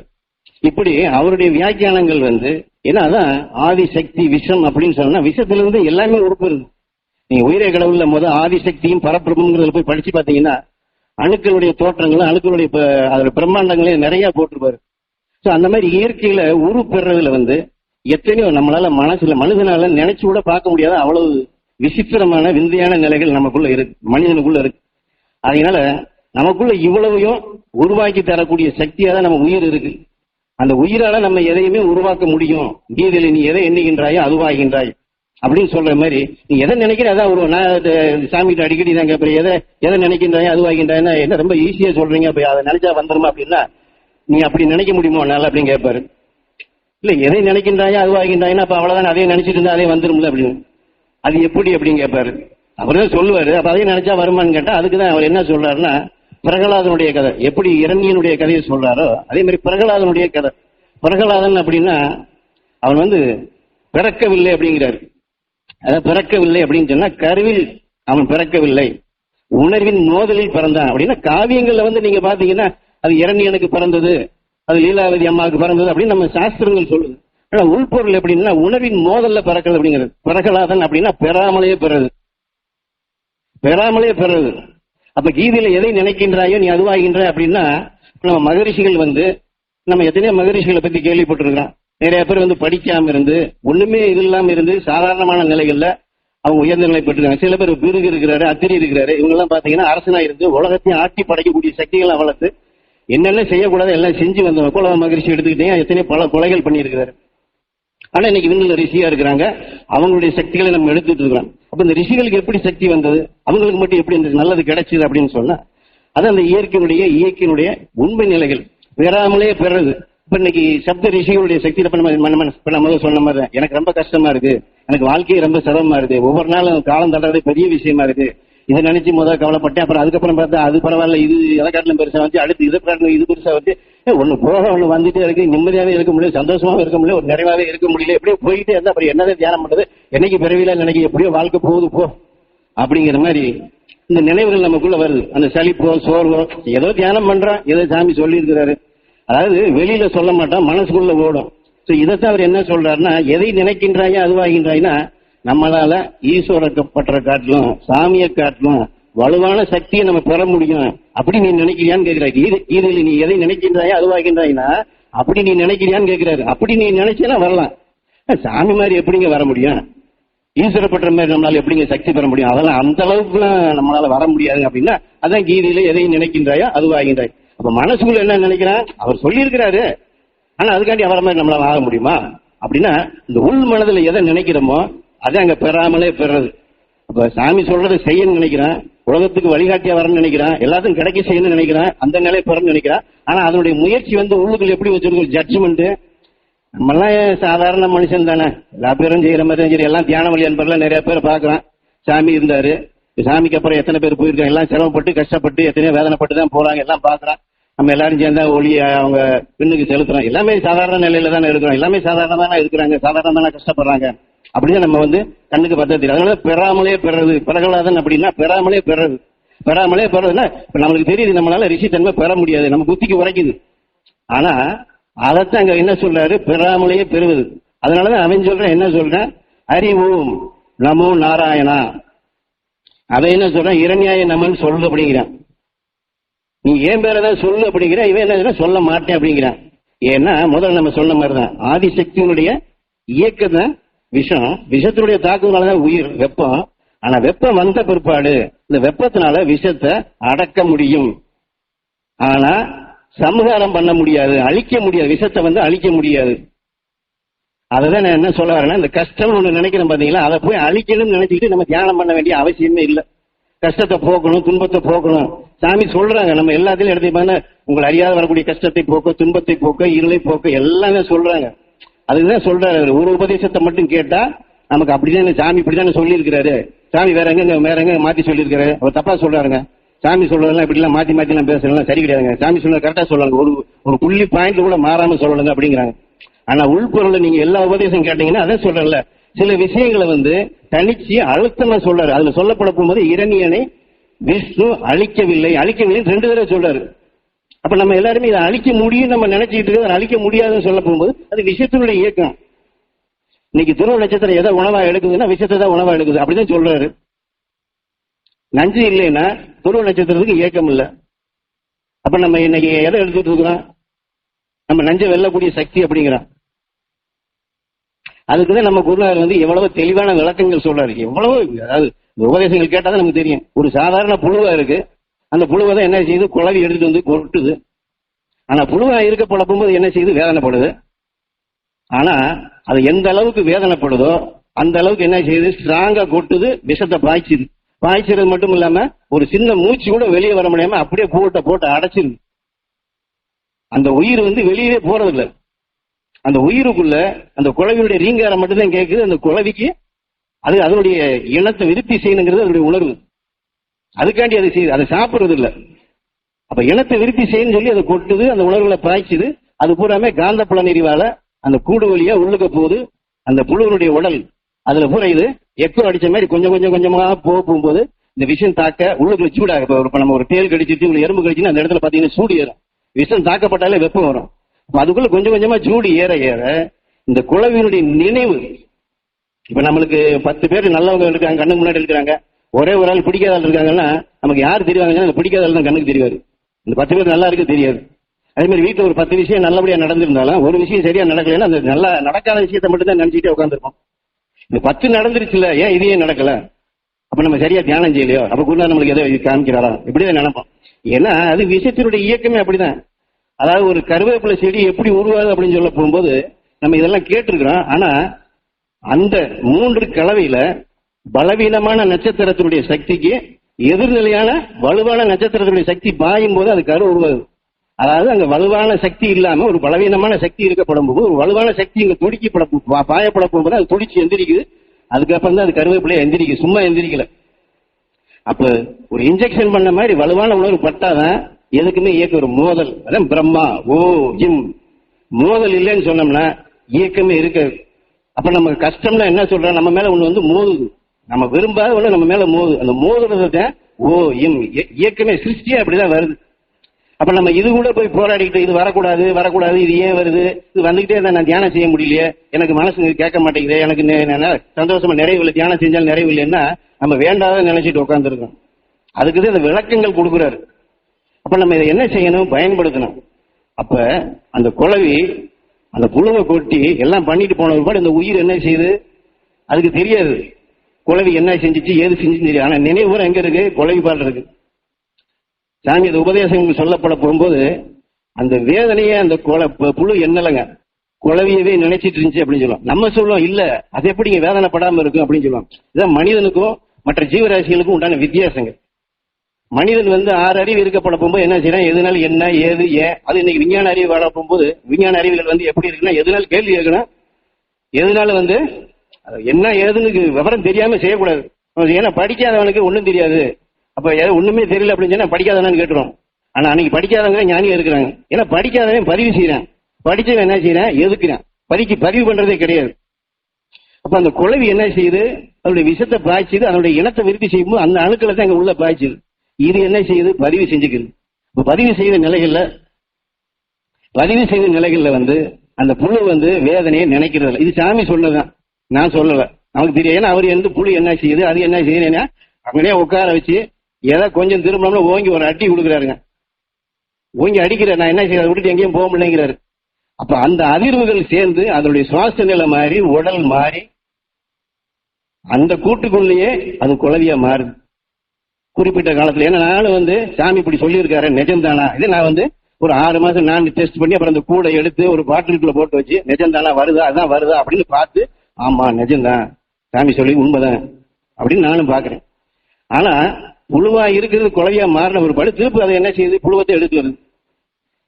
இப்படி அவருடைய வியாக்கியானங்கள் ஏன்னா அதான் ஆதிசக்தி விஷம் அப்படின்னு சொன்னா விஷத்துல இருந்து எல்லாமே உருப்புறது. நீங்க உயிரை கடவுள்ல ஆதிசக்தியும் பரப்பிரபுங்கிறதுல போய் படிச்சு பாத்தீங்கன்னா அணுக்களுடைய தோற்றங்களும் அணுக்களுடைய அதோட பிரம்மாண்டங்களையும் நிறைய போட்டிருப்பாரு. சோ அந்த மாதிரி இயற்கையில உரு பெறதுல எத்தனையோ நம்மளால மனிதனால நினைச்சு கூட பார்க்க முடியாத அவ்வளவு விசித்திரமான விந்தையான நிலைகள் நமக்குள்ள இருக்கு, மனிதனுக்குள்ள இருக்கு. அதனால நமக்குள்ள இவ்வளவையும் உருவாக்கி தரக்கூடிய சக்தியா தான் நம்ம உயிர் இருக்கு. அந்த உயிரால நம்ம எதையுமே உருவாக்க முடியும். கீதையில நீ எதை எண்ணுகின்றாயோ அதுவாகின்றாய் அப்படின்னு சொல்ற மாதிரி நீ எதை நினைக்கிற அதான் ஒரு நான் சாமிகிட்ட அடிக்கடி தான் கேட்பேன், எதை நினைக்கின்றாயோ அதுவாகின்றாய்னா என்ன ரொம்ப ஈஸியா சொல்றீங்க, அப்ப அதை நினைச்சா வந்துருமா அப்படின்னா நீ அப்படி நினைக்க முடியுமோ என்னால அப்படின்னு கேட்பாரு. இல்ல எதை நினைக்கின்றாயோ அதுவாகின்றாய்னா அப்ப அவ்வளவுதான், அதே நினைச்சிட்டு இருந்தா அதே வந்துரும்ல அப்படின்னு. அது எப்படி அப்படின்னு கேட்பாரு. அவர்தான் சொல்லுவாரு. அப்ப அதையும் நினைச்சா வருமானு கேட்டா அதுக்குதான் அவர் என்ன சொல்றாருன்னா பிரகலாதனுடைய கதை எப்படி இரணியனுடைய கதையை சொல்றாரோ அதே மாதிரி பிரகலாதனுடைய கதை. பிரகலாதன் அப்படின்னா அவன் பிறக்கவில்லை அப்படிங்கிறாரு. அதாவது பிறக்கவில்லை அப்படின்னு சொன்னா கருவில் அவன் பிறக்கவில்லை, உணர்வின் மோதலில் பிறந்தான் அப்படின்னா காவியங்கள்ல நீங்க பாத்தீங்கன்னா அது இரணியனுக்கு பிறந்தது, அது லீலாவதி அம்மாவுக்கு பிறந்தது அப்படின்னு நம்ம சாஸ்திரங்கள் சொல்லுது. ஆனா உள்பொருள் எப்படின்னா உணர்வின் மோதல்ல பிறக்கிறது அப்படிங்கிறது. பிரகலாதன் அப்படின்னா பெறாமலே பெறது, பெறாமலே பெறது. அப்ப கீதையில எதை நினைக்கின்றாயோ நீ அதுவாகின்ற அப்படின்னா நம்ம மகரிஷிகள் நம்ம எத்தனையோ மகரிஷிகளை பத்தி கேள்விப்பட்டிருக்கிறோம். நிறைய பேர் படிக்காம இருந்து ஒண்ணுமே இது இல்லாம இருந்து சாதாரணமான நிலைகள்ல அவங்க உயர்ந்த நிலை பெற்றிருக்காங்க. சில பேர் பிருகு இருக்கிறாரு, அத்திரி இருக்கிறாரு, இவங்க எல்லாம் பாத்தீங்கன்னா அரசனா இருந்து உலகத்தையும் ஆட்டி படைக்கக்கூடிய சக்திகளை வளர்த்து என்னென்ன செய்யக்கூடாது எல்லாம் செஞ்சு வந்தவங்க. கோலவ மகரிஷி எடுத்துக்கிட்டீங்க எத்தனையோ பல கொலைகள் பண்ணியிருக்கிறாரு. ஆனா இன்னைக்கு விண்ணுல ரிஷியா இருக்கிறாங்க, அவங்களுடைய சக்திகளை நம்ம எடுத்துட்டு இருக்கிறோம். அப்ப இந்த ரிஷிகளுக்கு எப்படி சக்தி வந்தது, அவங்களுக்கு மட்டும் எப்படி இந்த நல்லது கிடைச்சது அப்படின்னு சொன்னா அது அந்த இயற்கையினுடைய உண்மை நிலைகள் பெறாமலே பெறது. இப்ப இன்னைக்கு சப்த ரிஷிகளுடைய சக்தி நம்ம சொன்ன மாதிரி எனக்கு ரொம்ப கஷ்டமா இருக்கு, எனக்கு வாழ்க்கையை ரொம்ப சிரமமா இருக்கு, ஒவ்வொரு நாளும் காலம் தட்டுறது பெரிய விஷயமா இருக்கு, இதை நினைச்சு முதல்ல கவலைப்பட்டேன், அப்புறம் அதுக்கப்புறம் பார்த்தா அது பரவாயில்ல, இது எதை காட்டிலும் பெருசா அடுத்து இதை காட்டிலும் இது பெருசா ஒண்ணு போக ஒண்ணு வந்துட்டே இருக்கு, நிம்மதியாவே இருக்க முடியல, சந்தோஷமாவே இருக்க முடியல, ஒரு நிறைவாவே இருக்க முடியல, எப்படியோ போயிட்டே இருந்தா அப்புறம் என்னதான் தியானம் பண்றது, என்னைக்கு பிறவில நினைக்க எப்படியோ வாழ்க்கை போகுது போ அப்படிங்கிற மாதிரி இந்த நினைவுகள் நமக்குள்ள வருது. அந்த சலிப்போ சோர்வோ ஏதோ தியானம் பண்றான், ஏதோ சாமி சொல்லி இருக்கிறாரு, அதாவது வெளியில சொல்ல மாட்டான், மனசுக்குள்ள ஓடும். இதைத்தான் அவர் என்ன சொல்றாருன்னா எதை நினைக்கின்றாயா அதுவாகின்றாய்னா நம்மளால ஈஸ்வரப்பற்ற காட்டிலும் சாமியை காட்டிலும் வலுவான சக்தியை நம்ம பெற முடியும் அப்படி நீ நினைக்கிறியான்னு கேட்கிறாரு. இதில் நீ எதை நினைக்கின்றாயா அதுவாகின்றாய்னா அப்படி நீ நினைக்கிறியான்னு கேட்கிறாரு. அப்படி நீ நினைச்சேன்னா வரலாம், சாமி மாதிரி எப்படிங்க வர முடியும், ஈஸ்வரப்பற்ற மாதிரி நம்மளால எப்படிங்க சக்தி பெற முடியும், அதெல்லாம் அந்த அளவுக்குலாம் நம்மளால வர முடியாதுங்க அப்படின்னா அதான் கீதையில எதை நினைக்கின்றாயா அதுவாகின்றாய். அப்ப மனசுக்குள்ள என்ன நினைக்கிறான் அவர் சொல்லி இருக்கிறாரு, ஆனா அதுக்காண்டி அவரை மாதிரி நம்மளால ஆக முடியுமா அப்படின்னா இந்த உள் மனதுல எதை நினைக்கிறோமோ அதை அங்க பெறாமலே பெறது. அப்ப சாமி சொல்றதை செய்யணும்னு நினைக்கிறான், உலகத்துக்கு வழிகாட்டியா வரணும்னு நினைக்கிறான், எல்லாத்துக்கும் கிடைக்க செய்யணும்னு நினைக்கிறான், அந்த நிலை பெறணும்னு நினைக்கிறான். ஆனா அதனுடைய முயற்சி உள்ளுக்குள்ள எப்படி வச்சிருக்கோம் ஜட்ஜ்மெண்ட். நம்மளாம் சாதாரண மனுஷன் தானே, எல்லா பேரும் செய்யற மாதிரி சரி, எல்லாம் தியான வழி அன்பர்லாம் நிறைய பேர் பாக்குறான். சாமி இருந்தாரு, சாமிக்கு அப்புறம் எத்தனை பேர் போயிருக்காங்க, எல்லாம் சிரமப்பட்டு கஷ்டப்பட்டு எத்தனையோ வேதனைப்பட்டு தான் போறாங்க, எல்லாம் பாக்குறான். நம்ம எல்லாரும் சேர்ந்தா ஒளிய அவங்க பின்னுக்கு செலுத்துறோம், எல்லாமே சாதாரண நிலையில தானே இருக்கிறோம், எல்லாமே சாதாரண தானே இருக்கிறாங்க, சாதாரண தானே கஷ்டப்படுறாங்க அப்படிதான் நம்ம கண்ணுக்கு பார்த்தா தெரியும். அதனால பெறாமலே பெறது. பிரகலாதன் அப்படின்னா பெறாமலே பெறது. பெறாமலே பெறதுன்னா இப்ப நம்மளுக்கு தெரியுது நம்மளால ரிஷி தன்மை பெற முடியாது, நம்ம புத்திக்கு உரைக்குது. ஆனா அதைத்தான் அங்க என்ன சொல்றாரு, பெறாமலேயே பெறுவது. அதனாலதான் அவன் சொல்றேன் என்ன சொல்றேன், அறிவோம் நமோ நாராயணா. அவன் என்ன சொல்றான், இரண்யாய நமன்னு சொல்லு அப்படிங்கிறான். நீ ஏன் பேரதான் சொல்லு அப்படிங்கிற, இவன் என்ன சொல்ல மாட்டேன் அப்படிங்கிறான். ஏன்னா முதல்ல நம்ம சொன்ன மாதிரிதான் ஆதிசக்தியினுடைய இயக்கத்தை விஷம், விஷத்தினுடைய தாக்குதலாலதான் உயிர் வெப்பம். ஆனா வெப்பம் வந்த பிற்பாடு இந்த வெப்பத்தினால விஷத்தை அடக்க முடியும், ஆனா சம்ஹாரம் பண்ண முடியாது, அழிக்க முடியாது, விஷத்தை அழிக்க முடியாது. அதுதான் நான் என்ன சொல்ல வரேன்னா, இந்த கஷ்டம் ஒண்ணு நினைக்கிறேன் பாத்தீங்களா, அதை போய் அழிக்கணும்னு நினைச்சுக்கிட்டு நம்ம தியானம் பண்ண வேண்டிய அவசியமே இல்லை. கஷ்டத்தை போக்கணும், துன்பத்தை போக்கணும். சாமி சொல்றாங்க நம்ம எல்லாத்திலும் எடுத்து உங்களை அறியாத வரக்கூடிய கஷ்டத்தை போக்க, துன்பத்தை போக்க, இருளை போக்க எல்லாமே சொல்றாங்க. அதுதான் சொல்றாரு. ஒரு உபதேசத்தை மட்டும் கேட்டா நமக்கு அப்படிதான் சாமி இப்படிதானே சொல்லி இருக்கிறாரு, சாமி வேற எங்க மாத்தி சொல்லி இருக்காரு, அவர் தப்பா சொல்றாருங்க. சாமி சொல்றதெல்லாம் இப்படி எல்லாம் மாத்தி மாத்தி எல்லாம் பேசுறதுலாம் சரி கிடையாதுங்க. சாமி சொல்ற கரெக்டா சொல்லுங்க, ஒரு புள்ளி பாயிண்ட்ல கூட மாறாம சொல்லணுங்க அப்படிங்கிறாங்க. ஆனா உள்பொருள் நீங்க எல்லா உபதேசம் கேட்டீங்கன்னா அதான் சொல்றேன்ல, சில விஷயங்களை தனிச்சு அழுத்தமா சொல்றாரு. அதுல சொல்லப்பட போகும்போது இரணியனை விஷ்ணு அழிக்கவில்லை ரெண்டு தடவை சொல்றாரு. அப்ப நம்ம எல்லாருமே இதை அழிக்க முடியும் நம்ம நினைச்சிட்டு இருக்கு, அழிக்க முடியாதுன்னு சொல்ல போகும்போது அது விஷயத்தினுடைய இயக்கம். இன்னைக்கு துருவ நட்சத்திரம் எதை உணவா எடுக்குதுன்னா விஷயத்தை தான் உணவா எடுக்குது, அப்படிதான் சொல்றாரு. நஞ்சு இல்லைன்னா துருவ நட்சத்திரத்துக்கு இயக்கம் இல்லை. அப்ப நம்ம இன்னைக்கு எதை எடுத்துட்டு இருக்கிறோம்? நம்ம நஞ்சை வெல்லக்கூடிய சக்தி அப்படிங்கிறோம். அதுக்குதான் நம்ம குருநாதர் வந்து எவ்வளவு தெளிவான விளக்கங்கள் சொல்றாரு. எவ்வளவு, அதாவது உபதேசங்கள் கேட்டாதான் நமக்கு தெரியும். ஒரு சாதாரண புழுவா இருக்கு, அந்த புழுவை தான் என்ன செய்யுது, குழவி எடுத்துட்டு வந்து கொட்டுது. ஆனா புழுவா இருக்க போகும்போது என்ன செய்யுது, வேதனைப்படுது. ஆனா அது எந்த அளவுக்கு வேதனைப்படுதோ அந்த அளவுக்கு என்ன செய்யுது, ஸ்ட்ராங்கா கொட்டுது, விஷத்தை பாய்ச்சுது. பாய்ச்சறது மட்டும் இல்லாம ஒரு சின்ன மூச்சு கூட வெளியே வர முடியாம அப்படியே போட்டு அடைச்சிருது. அந்த உயிர் வந்து வெளியே போறதில்லை. அந்த உயிருக்குள்ள அந்த குழவியுடைய ரீங்காரம் மட்டும்தான் கேட்குது. அந்த குழவிக்கு அது அதனுடைய இனத்தை விருத்தி செய்யணுங்கிறது அதனுடைய உணர்வு. அதுக்காண்டி அதை செய்யுது, அதை சாப்பிடுறது இல்லை. அப்ப இனத்தை விருத்தி செய்யணும்னு சொல்லி அதை கொட்டுது, அந்த உணர்வுகளை பாய்ச்சுது. அது பூராமே காந்த புலனெறிவால அந்த கூடு வழியா உள்ளுக்க போகுது. அந்த புழுவனுடைய உடல் அதுல பூரா இது எக்கோ அடிச்ச மாதிரி கொஞ்சம் கொஞ்சமா போகும்போது இந்த விஷம் தாக்க உள்ளுக்குள்ள சூடாக. இப்ப நம்ம ஒரு தேல் கடிச்சிட்டு ஒரு எறும்பு கடிச்சுன்னா அந்த இடத்துல பாத்தீங்கன்னா சூடு ஏறும். விஷம் தாக்கப்பட்டாலே வெப்பம் வரும். அதுக்குள்ள கொஞ்சம் கொஞ்சமா சூடு ஏற ஏற இந்த குழவியினுடைய நினைவு, இப்ப நம்மளுக்கு 10 பேர் நல்லவங்க இருக்காங்க, கண்ணுக்கு முன்னாடி இருக்கிறாங்க, ஒரே ஒரு ஆள் பிடிக்காத ஆள் இருக்காங்கன்னா நமக்கு யார் தெரிவாங்கன்னா அந்த பிடிக்காத ஆள் தான் கண்ணுக்கு தெரியாது. இந்த 10 பேர் நல்லா இருக்கு தெரியாது. அதே மாதிரி வீட்டுல ஒரு 10 விஷயம் நல்லபடியா நடந்திருந்தாலும் ஒரு விஷயம் சரியா நடக்கலன்னா அந்த நல்லா நடக்காத விஷயத்தை மட்டும் தான் நினைச்சிட்டே உட்காந்துருப்போம். இந்த 10 நடந்துருச்சுல, ஏன் இது ஏன் நடக்கல, அப்ப நம்ம சரியா தியானம் செய்யலையோ, அப்ப குருநாதர் நம்மளுக்கு எதோ காமிக்கிறாரா, இப்படிதான் நினைப்போம். ஏன்னா அது விஷயத்தினுடைய இயக்கமே அப்படிதான். அதாவது ஒரு கருவேப்பிலை செடி எப்படி உருவாது அப்படின்னு சொல்ல போகும்போது நம்ம இதெல்லாம் கேட்டிருக்கிறோம். ஆனா அந்த 3 கலவையில பலவீனமான நட்சத்திரத்தினுடைய சக்திக்கு எதிர்நிலையான வலுவான நட்சத்திரத்தினுடைய சக்தி பாயும் போது அது கரு உருவாது. அதாவது அங்க வலுவான சக்தி இல்லாம ஒரு பலவீனமான சக்தி இருக்கப்படும் போது ஒரு வலுவான சக்தி இங்க பாயப்பட போகும்போது அது துடிச்சு எந்திரிக்குது. அதுக்கப்புறம் தான் அது கருவேப்பிலையா எந்திரிக்குது, சும்மா எந்திரிக்கல. அப்ப ஒரு இன்ஜெக்ஷன் பண்ண மாதிரி வலுவான உணர்வு பட்டாதான் எதுக்குமே இயக்கம் ஒரு மோதல். அதான் பிரம்மா ஓ ஜிம். மோதல் இல்லைன்னு சொன்னோம்னா இயக்கமே இருக்காது. அப்ப நமக்கு கஷ்டம்னா என்ன சொல்றோம், நம்ம மேல ஒண்ணு வந்து மோதுது, நம்ம விரும்பாத ஒண்ணு நம்ம மேல மோது. அந்த மோதுறத ஓ இம் இயக்கமே சிருஷ்டியா அப்படிதான் வருது. அப்ப நம்ம இது கூட போய் போராடிக்கிட்டு இது வரக்கூடாது இது ஏன் வருது, இது வந்துகிட்டே இருந்தா நான் தியானம் செய்ய முடியலையே, எனக்கு மனசு கேட்க மாட்டேங்குது, எனக்கு சந்தோஷமா நிறைவில்லை, தியானம் செஞ்சாலும் நிறைவில்லைன்னா நம்ம வேண்டாத நினைச்சிட்டு உட்காந்துருக்கோம். அதுக்குதான் இந்த விளக்கங்கள் கொடுக்குறாரு. அப்ப நம்ம இதை என்ன செய்யணும், பயன்படுத்தணும். அப்ப அந்த குழவி அந்த புழுவை கொட்டி எல்லாம் பண்ணிட்டு போன ஒருபாடு இந்த உயிர் என்ன செய்யுது அதுக்கு தெரியாது. குழவி என்ன செஞ்சிச்சு ஏது செஞ்சுன்னு தெரியாது. ஆனா நினைவு எங்க இருக்கு, குழவி பால் இருக்கு. சாமி அந்த உபதேசங்கள் சொல்லப்பட போகும்போது அந்த வேதனையே அந்த புழு என்னலங்க குழவியவே நினைச்சிட்டு இருந்துச்சு அப்படின்னு சொல்லுவோம். நம்ம சொல்லுவோம் இல்ல அது எப்படிங்க வேதனைப்படாம இருக்கும் அப்படின்னு சொல்லுவோம். இதான் மனிதனுக்கும் மற்ற ஜீவராசிகளுக்கும் உண்டான வித்தியாசங்க. மனிதன் வந்து 6 அறிவு இருக்கப்பட போகும்போது என்ன செய்யறான், எதுனால என்ன ஏது ஏன், அது இன்னைக்கு விஞ்ஞான அறிவு வர போகும்போது விஞ்ஞான அறிவுகள் வந்து எப்படி இருக்குன்னா எதுனால கேள்வி கேட்கணும், எதுனால வந்து என்ன ஏதுன்னு விவரம் தெரியாம செய்யக்கூடாது. ஏன்னா படிக்காதவனுக்கு ஒண்ணும் தெரியாது. அப்ப ஒண்ணுமே தெரியல அப்படின்னு சொன்னா படிக்காதவனு கேட்டுரும். ஆனா அன்னைக்கு படிக்காதவங்க ஞானியா இருக்கிறாங்க. ஏன்னா படிக்காதவன் பதிவு செய்யறான், படிச்சவன் என்ன செய்யறான் எதுக்குறான், பதிவு பண்றதே கிடையாது. அப்ப அந்த குழவி என்ன செய்யுது, அதனுடைய விஷத்தை பாய்ச்சுது, அதனுடைய இனத்தை விருத்தி செய்யும்போது அந்த அணுக்களை தான் அங்க உள்ள பாய்ச்சுது. இது என்ன செய்யுது, பதிவு செஞ்சுக்குது. இப்ப பதிவு செய்த நிலைகள்ல வந்து அந்த புழு வந்து வேதனையை நினைக்கிறது. இது சாமி சொன்னதுதான், நான் சொல்லல, நமக்கு தெரியும். ஏன்னா அவர் வந்து புழு என்ன செய்யுது அது என்ன செய்யுதுன்னா அங்கனே உட்கார வச்சு ஏதோ கொஞ்சம் திரும்பணும்னா ஓங்கி ஒரு அடி கொடுக்குறாருங்க. ஓங்கி அடிக்கிற நான் என்ன செய்யறது விட்டுட்டு எங்கேயும் போக முடியலைங்கிறாரு. அப்ப அந்த அதிர்வுகள் சேர்ந்து அதனுடைய சுவாச நிலை மாறி உடல் மாறி அந்த கூட்டுக்குள்ளேயே அது குழவியா மாறுது குறிப்பிட்ட காலத்துல. ஏன்னா நானும் வந்து சாமி இப்படி சொல்லியிருக்காரு நிஜம்தானா, இதை நான் வந்து ஒரு 6 மாசம் நான் டெஸ்ட் பண்ணி அப்புறம் அந்த கூடை எடுத்து ஒரு பாட்டிலுக்குள்ள போட்டு வச்சு நிஜம்தானா வருதா அதான் வருதா அப்படின்னு பார்த்து ஆமா நிஜம்தான் சாமி சொல்லி உண்மைதான் அப்படின்னு நானும் பாக்குறேன். ஆனா புழுவா இருக்கிறது குழவியா மாறின ஒரு படு திருப்பு அதை என்ன செய்யுது, புழுவத்தை எடுத்து வருது.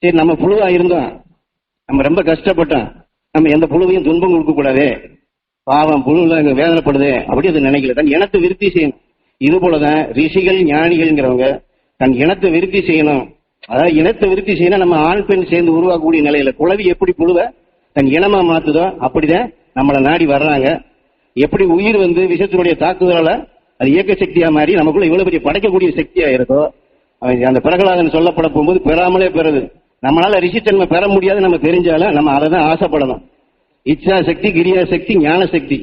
சரி நம்ம புழுவா இருந்தோம், நம்ம ரொம்ப கஷ்டப்பட்டோம், நம்ம எந்த புழுவையும் துன்பம் கொடுக்க கூடாது, பாவம் புழுல வேதனைப்படுது அப்படி அதை நினைக்கல. தன் இனத்தை விருத்தி செய்யணும். இது போலதான் ரிஷிகள் ஞானிகள்ங்கிறவங்க தன் இனத்தை விருத்தி செய்யணும். அதாவது இனத்தை விருத்தி செய்யணும். நம்ம ஆண் பெண் சேர்ந்து உருவாக்கக்கூடிய நிலையில குழவி எப்படி புழுவை தன் இனமா மாத்துதோ அப்படிதான் நம்மளை நாடி வர்றாங்க. எப்படி உயிர் வந்து விஷத்தினுடைய தாக்குதலால அது இயக்க சக்தியா மாறி நமக்குள்ள இவ்வளவு பெரிய படைக்கக்கூடிய சக்தியா இருக்கோ, அந்த பிரகலாதன் சொல்லப்பட போகும்போது பெறாமலே பெறுது. நம்மளால ரிஷித்தன்மை பெற முடியாது நம்ம தெரிஞ்சாலும் நம்ம அதை தான் ஆசைப்படணும். இச்சா சக்தி, கிரியா சக்தி, ஞான சக்தி.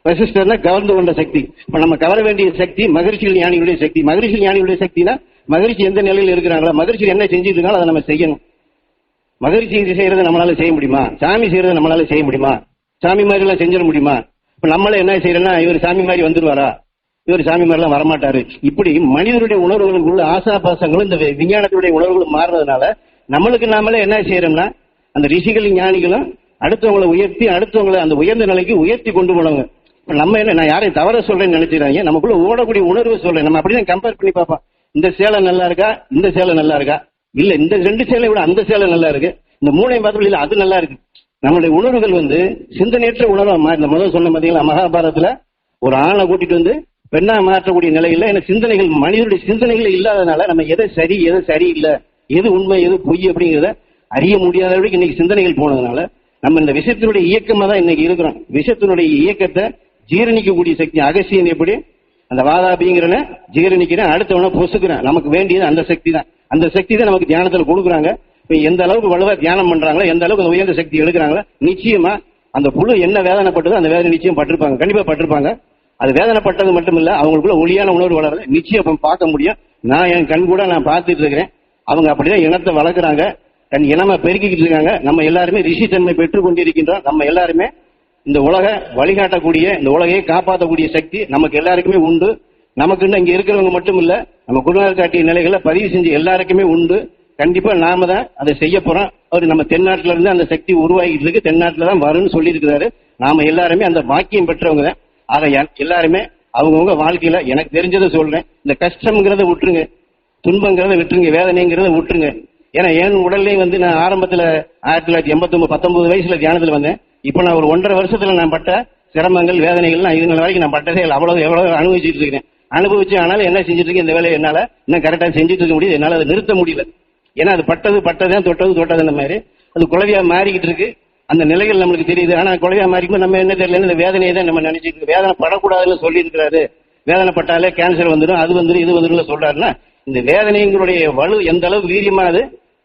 வசிஷ்டர்னா கவர்ந்து கொண்ட சக்தி. இப்ப நம்ம கவர வேண்டிய சக்தி மகரிஷிகள் ஞானிகளுடைய சக்தி. மகரிஷிகள் ஞானிகளுடைய சக்தினா மகரிஷி எந்த நிலையில் இருக்கிறாங்களோ, மகரிஷி என்ன செஞ்சுட்டு இருக்காங்களோ அதை நம்ம செய்யணும். மகரிஷி செய்யறதை நம்மளால செய்ய முடியுமா? சாமி செய்யறதை நம்மளால செய்ய முடியுமா? சாமி மாதிரி எல்லாம் செஞ்சிட முடியுமா? இப்ப நம்மள என்ன செய்யறோம்னா, இவர் சாமி மாதிரி வந்துருவாரா, இவர் சாமி மாதிரி எல்லாம் வரமாட்டாரு. இப்படி மனிதனுடைய உணர்வுகளுக்குள்ள ஆசாபாசங்களும் இந்த விஞ்ஞானத்துடைய உணர்வுகளும் மாறுறதுனால நம்மளுக்கு நாமளே என்ன செய்யறோம்னா, அந்த ரிஷிகளும் ஞானிகளும் அடுத்தவங்களை உயர்த்தி அடுத்தவங்களை அந்த உயர்ந்த நிலைக்கு உயர்த்தி கொண்டு போனவங்க. நம்ம என்ன, நான் யாரையும் தவற சொல்றேன்னு நினைச்சுறாங்க, நமக்குள்ள ஓடக்கூடிய உணர்வு சொல்றேன். நம்ம அப்படிதான் கம்பேர் பண்ணி பார்ப்போம். இந்த சேலை நல்லா இருக்கா, இந்த சேலை நல்லா இருக்கா, இல்ல இந்த 2 சேலை விட அந்த சேலை நல்லா இருக்கு, இந்த 3ஐயும் பார்த்து இல்ல அது நல்லா இருக்கு. நம்மளுடைய உணர்வுகள் வந்து சிந்தனையற்ற உணர்வா இந்த முதல் சொன்ன பார்த்தீங்களா, மகாபாரதத்துல ஒரு ஆணை கூட்டிட்டு வந்து பெண்ணா மாற்றக்கூடிய நிலையில ஏன்னா சிந்தனைகள் மனிதனுடைய சிந்தனைகள் இல்லாதனால நம்ம எதை சரி எதை சரியில்லை, எது உண்மை எது பொய் அப்படிங்கிறத அறிய முடியாத வரைக்கும் இன்னைக்கு சிந்தனைகள் போனதுனால நம்ம இந்த விஷயத்தினுடைய இயக்கமா தான் இன்னைக்கு இருக்கிறோம். விஷயத்தினுடைய இயக்கத்தை ஜீரணிக்கக்கூடிய சக்தி அகசியன் எப்படி அந்த வாதாபிங்கிறன ஜீரணிக்கிறேன், அடுத்தவன பொசுக்கிறேன். நமக்கு வேண்டியது அந்த சக்தி தான். அந்த சக்தி தான் நமக்கு தியானத்துல கொடுக்குறாங்க. எந்த அளவுக்கு வலுவா தியானம் பண்றாங்களோ, எந்த அளவுக்கு அந்த உயர்ந்த சக்தி எடுக்கிறாங்களோ, நிச்சயமா அந்த புழு என்ன வேதனைப்பட்டதோ அந்த வேதனை நிச்சயம் பட்டிருப்பாங்க, கண்டிப்பா பட்டிருப்பாங்க. அது வேதனைப்பட்டது மட்டும் இல்ல, அவங்களுக்குள்ள ஒளியான உணர்வு வளர நிச்சயம் பார்க்க முடியும். நான் என் கண் கூட நான் பார்த்துட்டு இருக்கிறேன். அவங்க அப்படிதான் இனத்தை வளர்க்குறாங்க, தன் இனமா பெருக்கிக்கிட்டு இருக்காங்க. நம்ம எல்லாருமே ரிஷி தன்மை பெற்றுக் கொண்டிருக்கின்றோம். நம்ம எல்லாருமே இந்த உலக வழிகாட்டக்கூடிய, இந்த உலகையை காப்பாற்றக்கூடிய சக்தி நமக்கு எல்லாருக்குமே உண்டு. நமக்குன்னு இங்க இருக்கிறவங்க மட்டும் இல்ல, நம்ம குருநாதர் காட்டிய நிலைகளை பதிவு செஞ்ச எல்லாருக்குமே உண்டு. கண்டிப்பா நாம தான் அதை செய்ய போறோம். அவர் நம்ம தென்னாட்டுல இருந்து அந்த சக்தி உருவாகிட்டு இருக்கு, தென்னாட்டுல தான் வரும்னு சொல்லி இருக்கிறாரு. நாம எல்லாருமே அந்த பாக்கியம் பெற்றவங்க தான். ஆக எல்லாருமே அவங்கவுங்க வாழ்க்கையில எனக்கு தெரிஞ்சதை சொல்றேன், இந்த கஷ்டம்ங்கிறத விட்டுருங்க, துன்பங்கிறத விட்டுருங்க, வேதனைங்கிறத விட்டுருங்க. ஏன்னா என் உடல்லையும் வந்து நான் ஆரம்பத்துல 1989 19 வயசுல தியானத்துல வந்தேன். இப்ப நான் ஒரு 1.5 வருஷத்துல நான் பட்ட சிரமங்கள் வேதனைகள் இது நாள் வரைக்கும் நான் பட்டதே அவ்வளவு எவ்வளவு அனுபவிச்சுட்டு இருக்கிறேன். அனுபவிச்சு ஆனாலும் என்ன செஞ்சுட்டு இருக்கேன், இந்த வேலையை என்னால இன்னும் கரெக்டா செஞ்சுட்டு இருக்க முடியுது, என்னால அதை நிறுத்த முடியல. ஏன்னா அது பட்டதுதான் தொட்டது மாதிரி அது குழவியா மாறிக்கிட்டு இருக்கு. அந்த நிலைகள் நம்மளுக்கு தெரியுது. ஆனா குழவியா மாறிக்கும் நம்ம என்ன தெரியல, இந்த வேதனையை தான் நம்ம நினைச்சிட்டு இருக்கோம். வேதனை படக்கூடாதுன்னு சொல்லி இருக்கிறாரு. வேதனை பட்டாலே கேன்சர் வந்துடும், அது வந்துடும், இது வந்துடும் சொல்றாருன்னா, இந்த வேதனைங்களுடைய வலு எந்த அளவுக்கு வீரியமானது,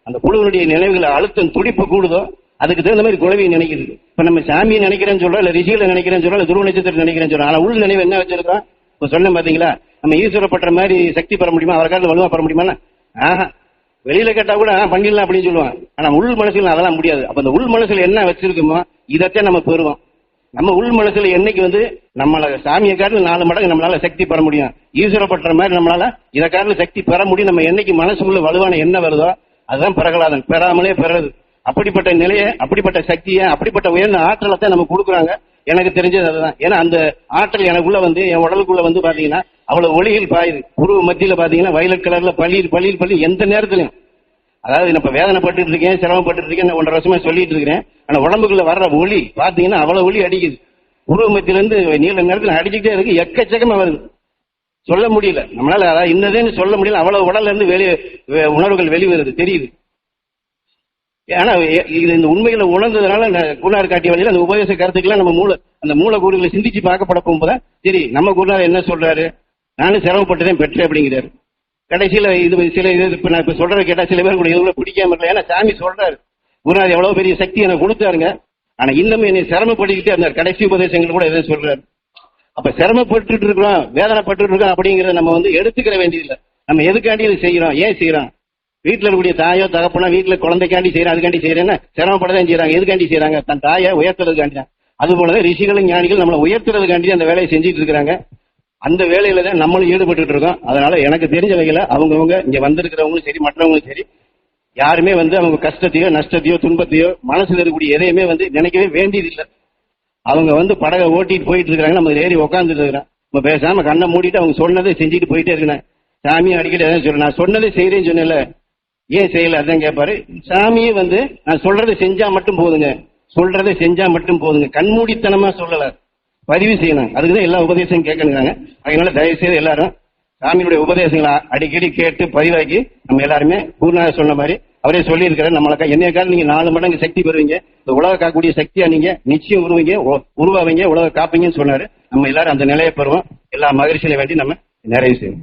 அந்த புழுவனுடைய நினைவுகளை அழுத்தம் துடிப்பு கூடுதோ அதுக்கு தகுந்த மாதிரி குழவியை நினைக்குது. இப்ப நம்ம சாமியை நினைக்கிறேன்னு சொல்றோம், இல்ல ரிஷிகளை நினைக்கிறேன்னு சொல்றோம், இல்ல துருவ நட்சத்திரத்தை நினைக்கிறேன்னு சொல்றோம். ஆனா உள் நினைவு என்ன வச்சிருக்கோம்? இப்ப சொன்னேன் பாத்தீங்களா, நம்ம ஈஸ்வரப்பட்ட மாதிரி சக்தி பெற முடியுமா, அவரை காலத்துல வலுவா பெற முடியுமா? ஆஹா, வெளியில கேட்டா கூட பண்ணிடலாம் அப்படின்னு சொல்லுவாங்க. ஆனா உள் மனசுல அதெல்லாம் முடியாது. அப்ப அந்த உள் மனசுல என்ன வச்சிருக்கோமோ இதைத்தான் நம்ம பெறுவோம். நம்ம உள் மனசுல என்னைக்கு வந்து நம்மள சாமியை காட்டில் 4 மடங்கு நம்மளால சக்தி பெற முடியும், ஈஸ்வரப்பட்ட மாதிரி நம்மளால இதை காட்டில் சக்தி பெற முடியும். நம்ம என்னைக்கு மனசுக்குள்ள வலுவான என்ன வருதோ அதுதான் பிரகலாதன் பெறாமலே பெறது. அப்படிப்பட்ட நிலையை, அப்படிப்பட்ட சக்தியை, அப்படிப்பட்ட உயர்ந்த ஆற்றலை தான் நமக்கு கொடுக்குறாங்க. எனக்கு தெரிஞ்சது அதுதான். ஏன்னா அந்த ஆற்றல் எனக்குள்ள வந்து என் உடலுக்குள்ள வந்து பாத்தீங்கன்னா அவ்வளவு ஒளிகள் பாயுது. உருவ மத்தியில பாத்தீங்கன்னா வயலட் கலர்ல பள்ளி எந்த நேரத்திலையும், அதாவது இப்ப வேதனைப்பட்டு இருக்கேன், சிரமப்பட்டு இருக்கேன், 1.5 வருஷமா சொல்லிட்டு இருக்கிறேன். ஆனா உடம்புக்குள்ள வர்ற ஒளி பாத்தீங்கன்னா அவ்வளவு ஒளி அடிக்குது. உருவ மத்தியில இருந்து நீல நேரத்தில் அடிச்சுக்கிட்டே இருக்கு, எக்கச்சக்கமா வருது, சொல்ல முடியல நம்மளால. அதாவது இன்னதேன்னு சொல்ல முடியல, அவ்வளவு உடல்ல இருந்து உணர்வுகள் வெளிவருது, தெரியுது. ஆனா இது இந்த உண்மைகளை உணர்ந்ததுனால குருநாதர் காட்டிய வழியில அந்த உபதேச கருத்துக்களை நம்ம அந்த மூலக்கூறுகளை சிந்திச்சு பார்க்கப்பட போகும்போது சரி நம்ம குருநாதர் என்ன சொல்றாரு, நானும் சிரமப்பட்டுதான் பெற்றேன் அப்படிங்கிறாரு. கடைசியில இது சில இப்ப நான் இப்ப சொல்றதை கேட்டா சில பேர் கூட எதுவும் பிடிக்காம இருக்கலாம். ஏன்னா சாமி சொல்றாரு, குருநாதர் எவ்வளவு பெரிய சக்தி எனக்கு கொடுத்தாருங்க, ஆனா இன்னும் என்னை சிரமப்படுத்திக்கிட்டே அந்த கடைசி உபதேசங்கள் கூட எதுவும் சொல்றாரு. அப்ப சிரமப்பட்டு இருக்கிறோம், வேதனைப்பட்டு இருக்கோம் அப்படிங்கறத நம்ம வந்து எடுத்துக்கிற வேண்டியதில்லை. நம்ம எதுக்காண்டி இது செய்யறோம், ஏன் செய்யறோம்? வீட்டுல இருக்கக்கூடிய தாயோ தகப்பனோ வீட்டுல குழந்தைக்காண்டி செய்யறோம், அதுக்காண்டி செய்யறேன்னா சிரமப்படதான் செய்யறாங்க. எதுக்காண்டி செய்யறாங்க? தன் தாயை உயர்த்துறதுக்காண்டி தான். அது போலதான் ரிஷிகளும் ஞானிகள் நம்மளை உயர்த்துறதுக்காண்டி அந்த வேலையை செஞ்சுட்டு இருக்கிறாங்க. அந்த வேலையில தான் நம்மளும் ஈடுபட்டு இருக்கோம். அதனால எனக்கு தெரிஞ்ச வகையில அவங்கவுங்க இங்க வந்திருக்கிறவங்களும் சரி மற்றவங்களும் சரி யாருமே வந்து அவங்க கஷ்டத்தையோ நஷ்டத்தையோ துன்பத்தையோ மனசுல இருக்கக்கூடிய எதையுமே வந்து நினைக்கவே வேண்டியது இல்லை. அவங்க வந்து படகை ஓட்டிட்டு போயிட்டு இருக்காங்க, நம்ம ஏறி உட்காந்துட்டு இருக்கிறோம். நம்ம பேசாம கண்ணை மூடிட்டு அவங்க சொன்னதை செஞ்சுட்டு போயிட்டே இருக்கேன். சாமியை அடிக்கடி அதான் சொல்றேன், நான் சொன்னதை செய்யறேன்னு சொன்னேன்ல, ஏன் செய்யல அதான் கேட்பாரு. சாமியே வந்து நான் சொல்றதை செஞ்சா மட்டும் போதுங்க, சொல்றதை செஞ்சா மட்டும் போதுங்க, கண்மூடித்தனமா சொல்லல, பதிவு செய்யணும். அதுக்குதான் எல்லா உபதேசம் கேட்கணுங்க. அதனால தயவு செய்து எல்லாரும் சாமியுடைய உபதேசங்களை அடிக்கடி கேட்டு பதிவாக்கி நம்ம எல்லாருமே குருநாதர் சொன்ன மாதிரி அவரே சொல்லியிருக்கிறார். நம்மளுக்கு என்னைய காலம் நீங்க 4 மடங்கு சக்தி பெறுவீங்க, இந்த உலக காக்கக்கூடிய சக்தியா நீங்க நிச்சயம் உருவாவீங்க, உலக காப்பீங்கன்னு சொன்னாரு. நம்ம எல்லாரும் அந்த நிலையை பெறுவோம். எல்லா மகிழ்ச்சியில வேண்டி நம்ம நிறைவு செய்வோம்.